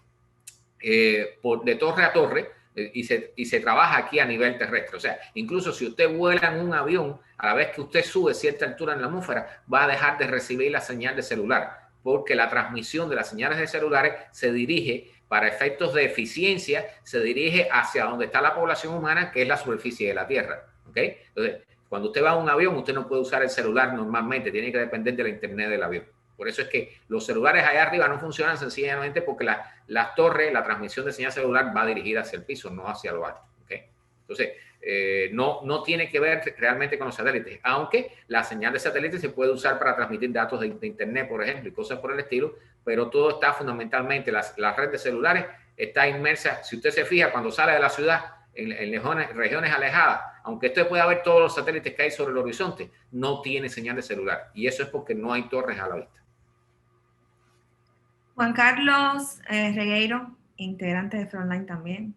de torre a torre y se trabaja aquí a nivel terrestre. O sea, incluso si usted vuela en un avión, a la vez que usted sube cierta altura en la atmósfera, va a dejar de recibir la señal de celular, porque la transmisión de las señales de celulares se dirige, para efectos de eficiencia, se dirige hacia donde está la población humana, que es la superficie de la Tierra. ¿Okay? Entonces, cuando usted va a un avión, usted no puede usar el celular normalmente, tiene que depender de la internet del avión. Por eso es que los celulares allá arriba no funcionan sencillamente porque las torres, la transmisión de señal celular va dirigida hacia el piso, no hacia lo alto. ¿Okay? Entonces, no tiene que ver realmente con los satélites, aunque la señal de satélite se puede usar para transmitir datos de internet, por ejemplo, y cosas por el estilo, pero todo está fundamentalmente, la red de celulares está inmersa. Si usted se fija, cuando sale de la ciudad, en regiones alejadas, aunque usted pueda ver todos los satélites que hay sobre el horizonte, no tiene señal de celular, y eso es porque no hay torres a la vista. Juan Carlos Regueiro, integrante de Frontline también,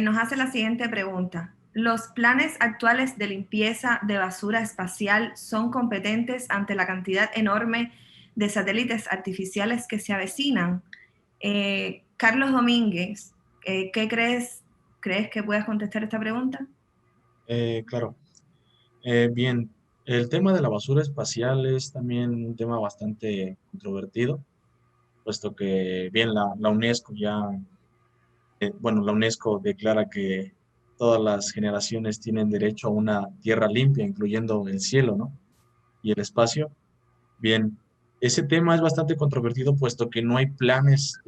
nos hace la siguiente pregunta. ¿Los planes actuales de limpieza de basura espacial son competentes ante la cantidad enorme de satélites artificiales que se avecinan? Carlos Domínguez, ¿qué crees que puedas contestar esta pregunta? Claro. Bien, el tema de la basura espacial es también un tema bastante controvertido, puesto que, bien, la UNESCO la UNESCO declara que todas las generaciones tienen derecho a una tierra limpia, incluyendo el cielo, ¿no? Y el espacio. Bien, ese tema es bastante controvertido, puesto que no hay planes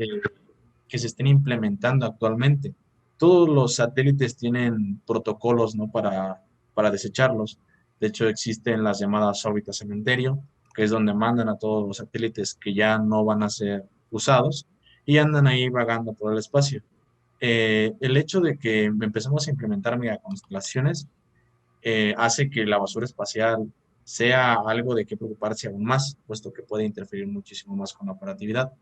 que se estén implementando actualmente. Todos los satélites tienen protocolos, ¿no? para desecharlos. De hecho, existen las llamadas órbitas cementerio, que es donde mandan a todos los satélites que ya no van a ser usados y andan ahí vagando por el espacio. El hecho de que empecemos a implementar megaconstelaciones hace que la basura espacial sea algo de qué preocuparse aún más, puesto que puede interferir muchísimo más con la operatividad.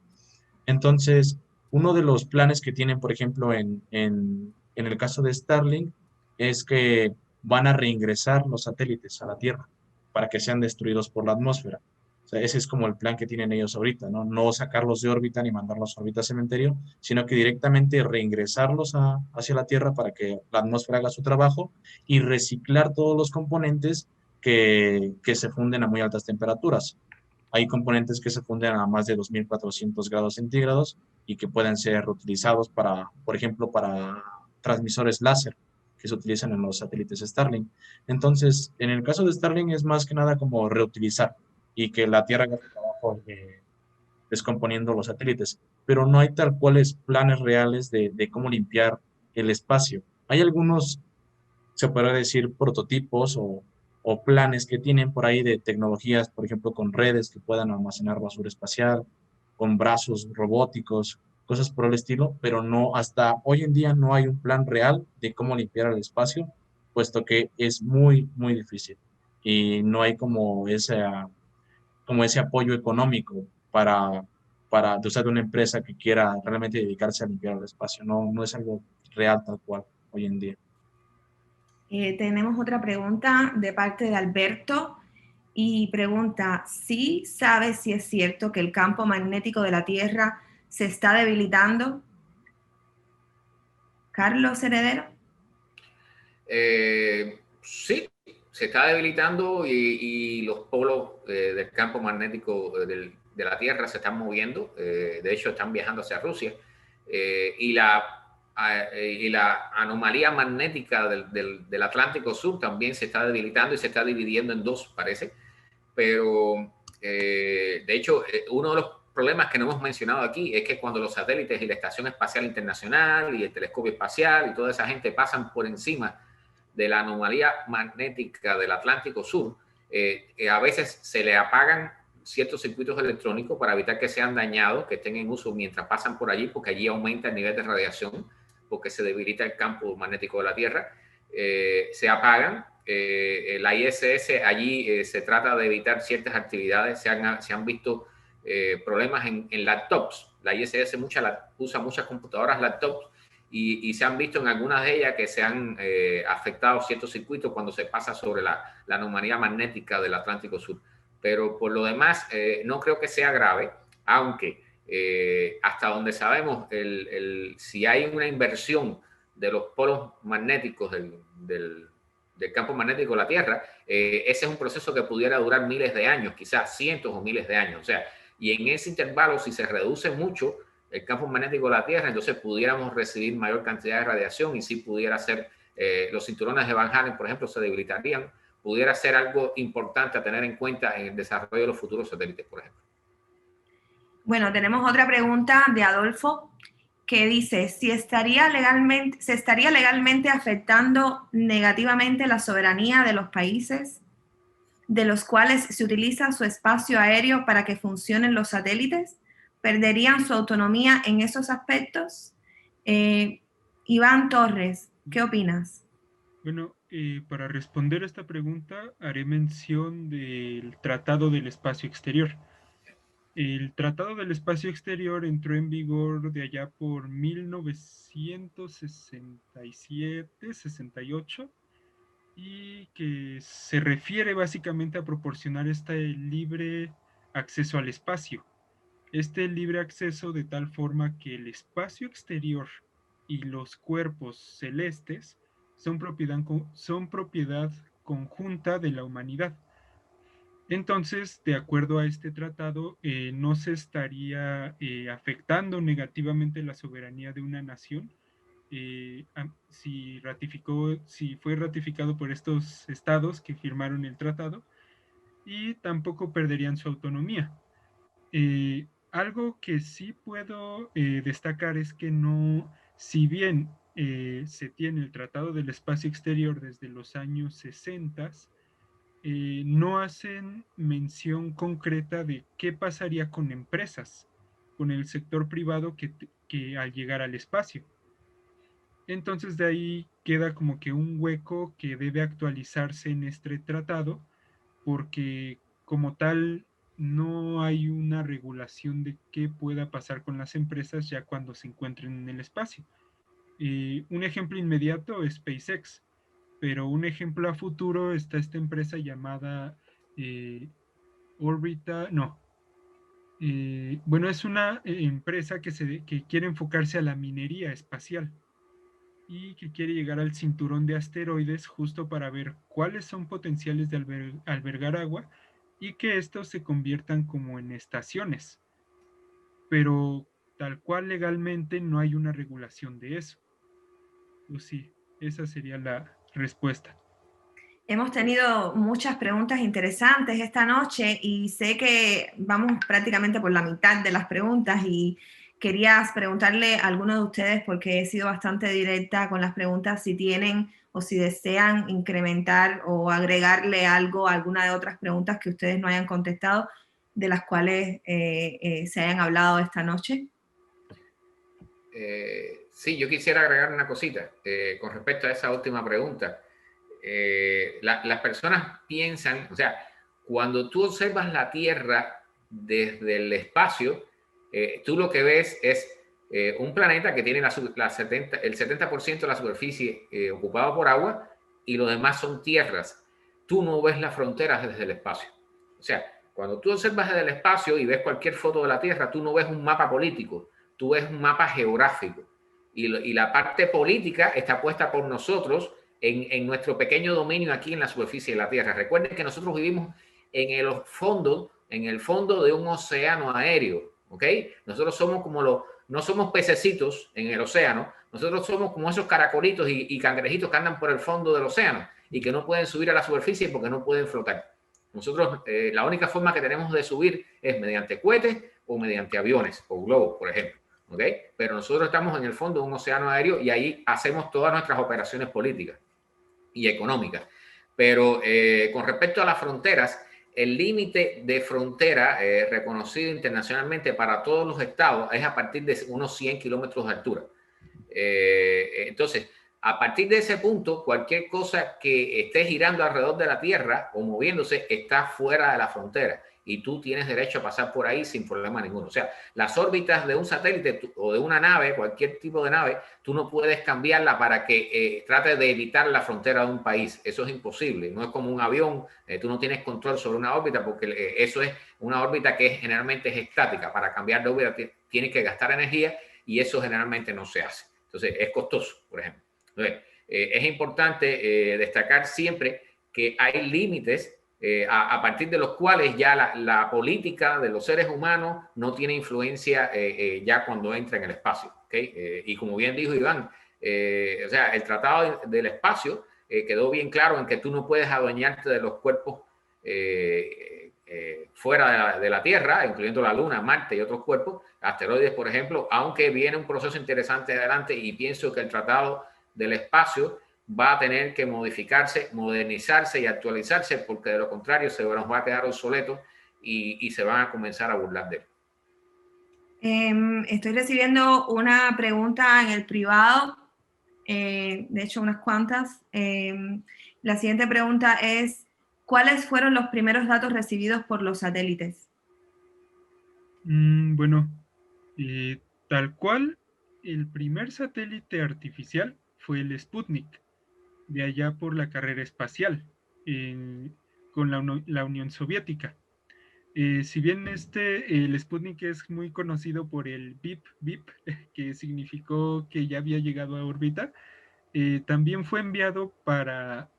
Entonces, uno de los planes que tienen, por ejemplo, en el caso de Starlink, es que van a reingresar los satélites a la Tierra para que sean destruidos por la atmósfera. O sea, ese es como el plan que tienen ellos ahorita, ¿no? No sacarlos de órbita ni mandarlos a órbita cementerio, sino que directamente reingresarlos hacia la Tierra para que la atmósfera haga su trabajo y reciclar todos los componentes que se funden a muy altas temperaturas. Hay componentes que se funden a más de 2400 grados centígrados y que pueden ser reutilizados para, por ejemplo, para transmisores láser que se utilizan en los satélites Starlink. Entonces, en el caso de Starlink es más que nada como reutilizar y que la Tierra haga su trabajo descomponiendo los satélites. pero no hay tal cuales planes reales de cómo limpiar el espacio. Hay algunos, se podría decir, prototipos o planes que tienen por ahí de tecnologías, por ejemplo, con redes que puedan almacenar basura espacial, con brazos robóticos, cosas por el estilo, pero no, hasta hoy en día no hay un plan real de cómo limpiar el espacio, puesto que es muy, muy difícil y no hay como ese apoyo económico de una empresa que quiera realmente dedicarse a limpiar el espacio. No, no es algo real tal cual hoy en día. Tenemos otra pregunta de parte de Alberto y pregunta, ¿sí sabes si es cierto que el campo magnético de la Tierra se está debilitando? Carlos Heredero. Sí, se está debilitando y los polos del campo magnético de la Tierra se están moviendo. De hecho, están viajando hacia Rusia. Y la anomalía magnética del Atlántico Sur también se está debilitando y se está dividiendo en dos, parece. Pero, de hecho, uno de los problemas que no hemos mencionado aquí es que cuando los satélites y la Estación Espacial Internacional y el Telescopio Espacial y toda esa gente pasan por encima de la anomalía magnética del Atlántico Sur, a veces se le apagan ciertos circuitos electrónicos para evitar que sean dañados, que estén en uso mientras pasan por allí, porque allí aumenta el nivel de radiación, porque se debilita el campo magnético de la Tierra. Se apagan. La ISS allí se trata de evitar ciertas actividades. Se han visto problemas en laptops. La ISS usa muchas computadoras laptops y se han visto en algunas de ellas que se han afectado ciertos circuitos cuando se pasa sobre la anomalía magnética del Atlántico Sur. Pero por lo demás, no creo que sea grave, aunque hasta donde sabemos, si hay una inversión de los polos magnéticos del campo magnético de la Tierra, ese es un proceso que pudiera durar miles de años, quizás cientos o miles de años. O sea, y en ese intervalo, si se reduce mucho el campo magnético de la Tierra, entonces pudiéramos recibir mayor cantidad de radiación y sí pudiera ser, los cinturones de Van Allen, por ejemplo, se debilitarían. Pudiera ser algo importante a tener en cuenta en el desarrollo de los futuros satélites, por ejemplo. Bueno, tenemos otra pregunta de Adolfo que dice, si se estaría legalmente afectando negativamente la soberanía de los países de los cuales se utiliza su espacio aéreo para que funcionen los satélites, ¿perderían su autonomía en esos aspectos? Iván Torres, ¿qué opinas? Bueno, para responder a esta pregunta haré mención del Tratado del Espacio Exterior. El Tratado del Espacio Exterior entró en vigor de allá por 1967-68 y que se refiere básicamente a proporcionar este libre acceso al espacio. Este libre acceso de tal forma que el espacio exterior y los cuerpos celestes son propiedad conjunta de la humanidad. Entonces, de acuerdo a este tratado, no se estaría afectando negativamente la soberanía de una nación si fue ratificado por estos estados que firmaron el tratado, y tampoco perderían su autonomía. Algo que sí puedo destacar es que no, si bien se tiene el Tratado del Espacio Exterior desde los años 60, no hacen mención concreta de qué pasaría con empresas, con el sector privado que al llegar al espacio. Entonces de ahí queda como que un hueco que debe actualizarse en este tratado, porque como tal no hay una regulación de qué pueda pasar con las empresas ya cuando se encuentren en el espacio. Un ejemplo inmediato es SpaceX, pero un ejemplo a futuro está esta empresa llamada Orbita, no. Bueno, es una empresa que quiere enfocarse a la minería espacial y que quiere llegar al cinturón de asteroides justo para ver cuáles son potenciales de albergar agua y que estos se conviertan como en estaciones. Pero tal cual legalmente no hay una regulación de eso. Pues sí, esa sería la respuesta. Hemos tenido muchas preguntas interesantes esta noche y sé que vamos prácticamente por la mitad de las preguntas y quería preguntarle a alguno de ustedes, porque he sido bastante directa con las preguntas, si tienen o si desean incrementar o agregarle algo a alguna de otras preguntas que ustedes no hayan contestado, de las cuales se hayan hablado esta noche. Sí, yo quisiera agregar una cosita con respecto a esa última pregunta. Las personas piensan, o sea, cuando tú observas la Tierra desde el espacio, tú lo que ves es un planeta que tiene el 70% de la superficie ocupada por agua y lo demás son tierras. Tú no ves las fronteras desde el espacio. O sea, cuando tú observas desde el espacio y ves cualquier foto de la Tierra, tú no ves un mapa político, tú ves un mapa geográfico. Y la parte política está puesta por nosotros en nuestro pequeño dominio aquí en la superficie de la Tierra. Recuerden que nosotros vivimos en el fondo de un océano aéreo, ¿ok? Nosotros somos no somos pececitos en el océano, nosotros somos como esos caracolitos y cangrejitos que andan por el fondo del océano y que no pueden subir a la superficie porque no pueden flotar. Nosotros, la única forma que tenemos de subir es mediante cohetes o mediante aviones o globos, por ejemplo. ¿Okay? Pero nosotros estamos en el fondo de un océano aéreo y ahí hacemos todas nuestras operaciones políticas y económicas. Pero con respecto a las fronteras, el límite de frontera reconocido internacionalmente para todos los estados es a partir de unos 100 kilómetros de altura. Entonces, a partir de ese punto, cualquier cosa que esté girando alrededor de la Tierra o moviéndose está fuera de la frontera y tú tienes derecho a pasar por ahí sin problema ninguno. O sea, las órbitas de un satélite o de una nave, cualquier tipo de nave, tú no puedes cambiarla para que trate de evitar la frontera de un país. Eso es imposible. No es como un avión, tú no tienes control sobre una órbita porque eso es una órbita que generalmente es estática. Para cambiar de órbita tienes que gastar energía y eso generalmente no se hace. Entonces, es costoso, por ejemplo. Entonces, es importante destacar siempre que hay límites a partir de los cuales ya la política de los seres humanos no tiene influencia ya cuando entra en el espacio. ¿Okay? Y como bien dijo Iván, o sea, el Tratado del Espacio quedó bien claro en que tú no puedes adueñarte de los cuerpos fuera de la Tierra, incluyendo la Luna, Marte y otros cuerpos, asteroides, por ejemplo, aunque viene un proceso interesante adelante y pienso que el Tratado del Espacio va a tener que modificarse, modernizarse y actualizarse, porque de lo contrario se nos va a quedar obsoleto y se van a comenzar a burlar de él. Estoy recibiendo una pregunta en el privado, de hecho unas cuantas. La siguiente pregunta es, ¿cuáles fueron los primeros datos recibidos por los satélites? Bueno, tal cual, el primer satélite artificial fue el Sputnik, de allá por la carrera espacial, con la Unión Soviética. Si bien el Sputnik es muy conocido por el Bip Bip, que significó que ya había llegado a órbita, también fue enviado para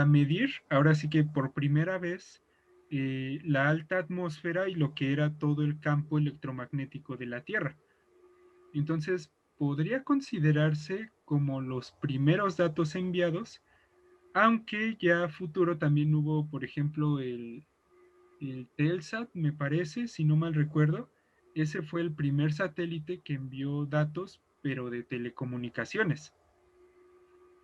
medir, ahora sí que por primera vez, la alta atmósfera y lo que era todo el campo electromagnético de la Tierra. Entonces, podría considerarse como los primeros datos enviados, aunque ya a futuro también hubo, por ejemplo, el Telsat, me parece, si no mal recuerdo. Ese fue el primer satélite que envió datos, pero de telecomunicaciones.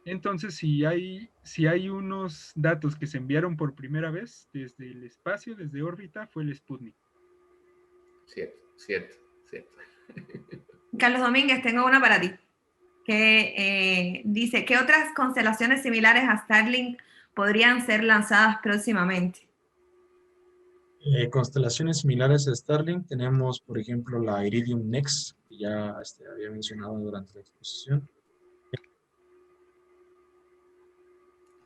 Entonces, si hay unos datos que se enviaron por primera vez desde el espacio, desde órbita, fue el Sputnik. Cierto. Carlos Domínguez, tengo una para ti, que dice, ¿qué otras constelaciones similares a Starlink podrían ser lanzadas próximamente? Constelaciones similares a Starlink tenemos, por ejemplo, la Iridium Next, que ya había mencionado durante la exposición.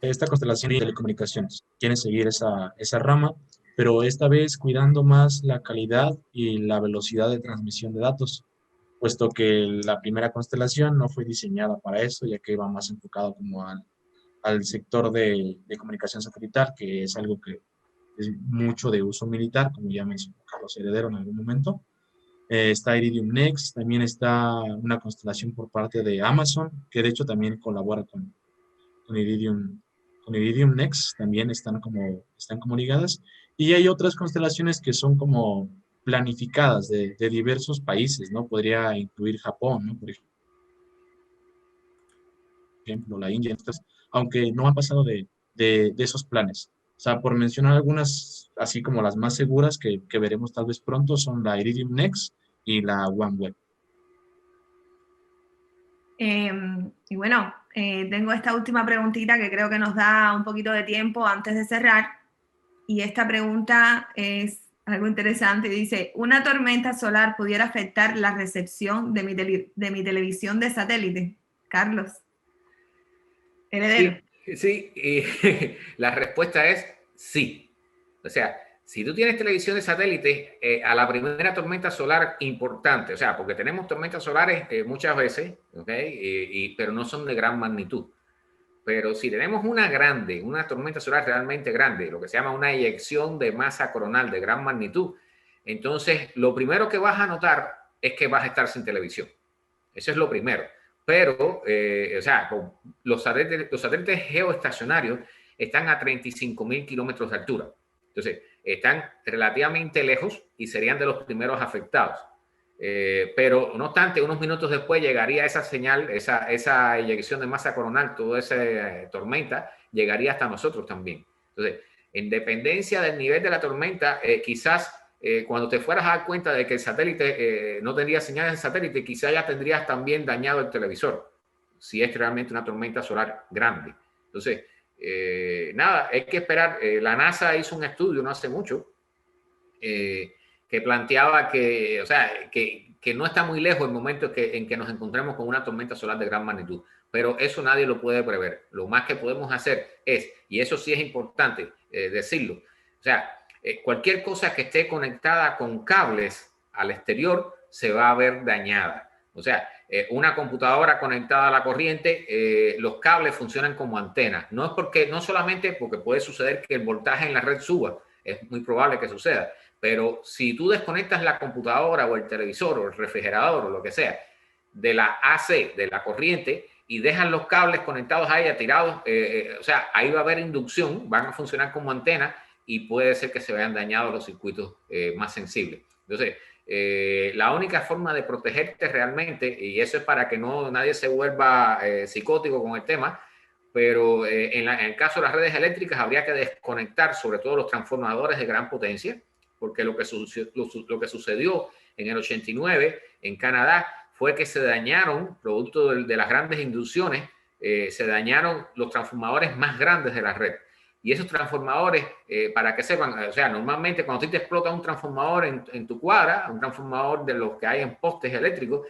Esta constelación de telecomunicaciones quiere seguir esa rama, pero esta vez cuidando más la calidad y la velocidad de transmisión de datos, puesto que la primera constelación no fue diseñada para eso, ya que iba más enfocado como al sector de comunicación satelital, que es algo que es mucho de uso militar, como ya mencionó Carlos Heredero en algún momento. Está Iridium Next, también está una constelación por parte de Amazon, que de hecho también colabora con Iridium Next, también están como ligadas. Y hay otras constelaciones que son como planificadas de diversos países, ¿no? Podría incluir Japón, ¿no? Por ejemplo, la India, entonces, aunque no han pasado de esos planes. O sea, por mencionar algunas, así como las más seguras que veremos tal vez pronto, son la Iridium Next y la OneWeb. Y bueno, tengo esta última preguntita que creo que nos da un poquito de tiempo antes de cerrar. Y esta pregunta es algo interesante. Dice, ¿una tormenta solar pudiera afectar la recepción de mi televisión de satélite? Carlos, heredero. Sí, la respuesta es sí. O sea, si tú tienes televisión de satélite, a la primera tormenta solar importante, o sea, porque tenemos tormentas solares muchas veces, ¿ok? Pero no son de gran magnitud. Pero si tenemos una grande, una tormenta solar realmente grande, lo que se llama una eyección de masa coronal de gran magnitud, entonces lo primero que vas a notar es que vas a estar sin televisión. Eso es lo primero. Pero, o sea, los satélites geoestacionarios están a 35.000 kilómetros de altura. Entonces, están relativamente lejos y serían de los primeros afectados. Pero, no obstante, unos minutos después llegaría esa señal, esa eyección de masa coronal, toda esa tormenta, llegaría hasta nosotros también. Entonces, en dependencia del nivel de la tormenta, quizás cuando te fueras a dar cuenta de que el satélite no tendría señales de satélite, quizás ya tendrías también dañado el televisor, si es realmente una tormenta solar grande. Entonces, nada, hay que esperar. La NASA hizo un estudio no hace mucho que planteaba que, o sea, que no está muy lejos el momento en que nos encontremos con una tormenta solar de gran magnitud, pero eso nadie lo puede prever. Lo más que podemos hacer es, y eso sí es importante decirlo, o sea, cualquier cosa que esté conectada con cables al exterior se va a ver dañada. O sea, una computadora conectada a la corriente, los cables funcionan como antenas. No solamente porque puede suceder que el voltaje en la red suba, es muy probable que suceda, pero si tú desconectas la computadora o el televisor o el refrigerador o lo que sea de la AC, de la corriente, y dejan los cables conectados a ella tirados, o sea, ahí va a haber inducción, van a funcionar como antenas y puede ser que se vean dañados los circuitos más sensibles. Entonces, la única forma de protegerte realmente, y eso es para que nadie se vuelva psicótico con el tema, pero en el caso de las redes eléctricas habría que desconectar sobre todo los transformadores de gran potencia, porque lo que sucedió en el 89 en Canadá fue que se dañaron, producto de las grandes inducciones, se dañaron los transformadores más grandes de la red. Y esos transformadores, para que sepan, o sea, normalmente cuando te explota un transformador en tu cuadra, un transformador de los que hay en postes eléctricos,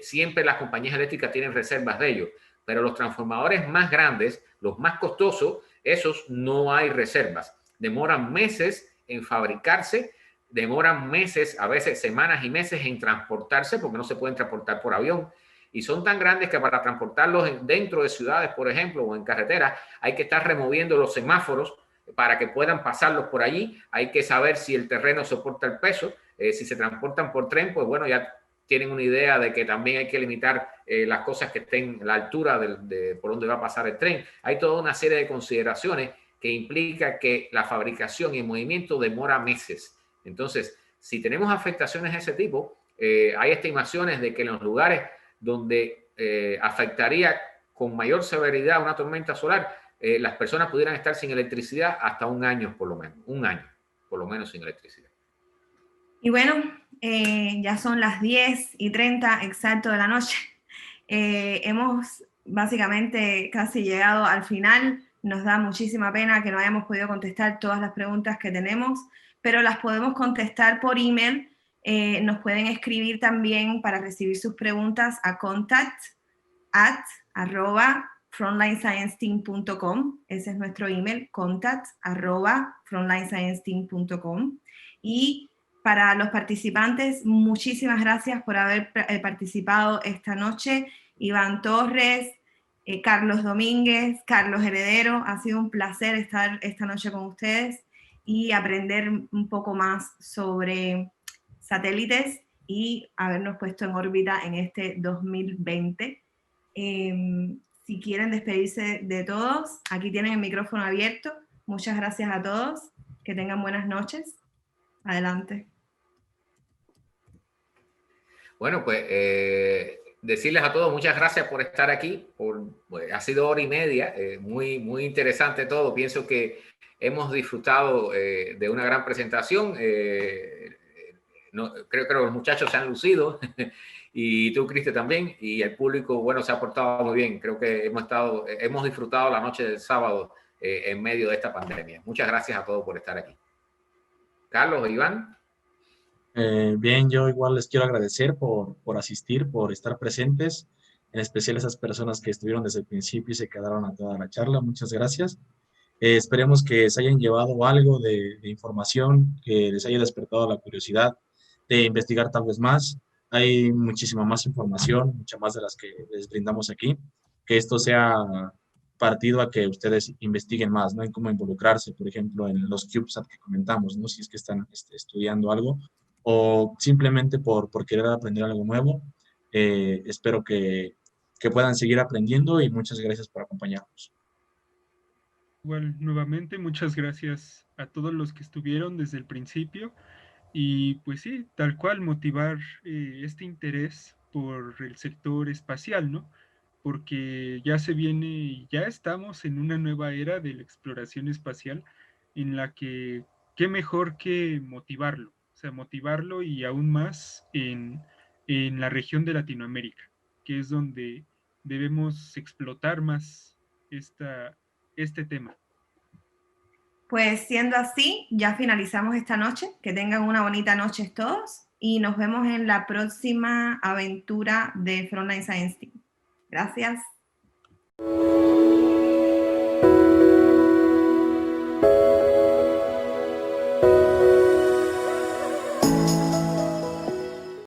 siempre las compañías eléctricas tienen reservas de ellos. Pero los transformadores más grandes, los más costosos, esos no hay reservas. Demoran meses en fabricarse, demoran meses, a veces semanas y meses en transportarse, porque no se pueden transportar por avión. Y son tan grandes que para transportarlos dentro de ciudades, por ejemplo, o en carreteras, hay que estar removiendo los semáforos para que puedan pasarlos por allí. Hay que saber si el terreno soporta el peso. Si se transportan por tren, pues bueno, ya tienen una idea de que también hay que limitar las cosas que estén a la altura de por donde va a pasar el tren. Hay toda una serie de consideraciones que implica que la fabricación y el movimiento demora meses. Entonces, si tenemos afectaciones de ese tipo, hay estimaciones de que en los lugares donde afectaría con mayor severidad una tormenta solar, las personas pudieran estar sin electricidad hasta un año por lo menos, sin electricidad. Y bueno, ya son las 10:30 exacto de la noche. Hemos básicamente casi llegado al final. Nos da muchísima pena que no hayamos podido contestar todas las preguntas que tenemos, pero las podemos contestar por email. Nos pueden escribir también para recibir sus preguntas a contact@frontlinescienceteam.com. Ese es nuestro email, contact@frontlinescienceteam.com. Y para los participantes, muchísimas gracias por haber participado esta noche. Iván Torres, Carlos Domínguez, Carlos Heredero, ha sido un placer estar esta noche con ustedes y aprender un poco más sobre satélites y habernos puesto en órbita en este 2020. Si quieren despedirse de todos, aquí tienen el micrófono abierto. Muchas gracias a todos. Que tengan buenas noches. Adelante. Bueno, pues decirles a todos muchas gracias por estar aquí. Ha sido hora y media, muy, muy interesante todo. Pienso que hemos disfrutado de una gran presentación. Creo que los muchachos se han lucido y tú, Cristi, también. Y el público, bueno, se ha portado muy bien. Creo que hemos disfrutado la noche del sábado en medio de esta pandemia. Muchas gracias a todos por estar aquí. Carlos, Iván. Bien, yo igual les quiero agradecer por asistir, por estar presentes, en especial esas personas que estuvieron desde el principio y se quedaron a toda la charla. Muchas gracias. Esperemos que se hayan llevado algo de información, que les haya despertado la curiosidad de investigar tal vez más. Hay muchísima más información, mucha más de las que les brindamos aquí. Que esto sea partido a que ustedes investiguen más, ¿no? En cómo involucrarse, por ejemplo, en los CubeSat que comentamos, ¿no? Si es que están estudiando algo o simplemente por querer aprender algo nuevo. Espero que puedan seguir aprendiendo y muchas gracias por acompañarnos. Igual, nuevamente, muchas gracias a todos los que estuvieron desde el principio y pues sí, tal cual motivar este interés por el sector espacial, ¿no? Porque ya se viene y ya estamos en una nueva era de la exploración espacial en la que qué mejor que motivarlo, o sea, motivarlo y aún más en la región de Latinoamérica, que es donde debemos explotar más este tema. Pues siendo así, ya finalizamos esta noche. Que tengan una bonita noche todos y nos vemos en la próxima aventura de Frontline Science Team. Gracias.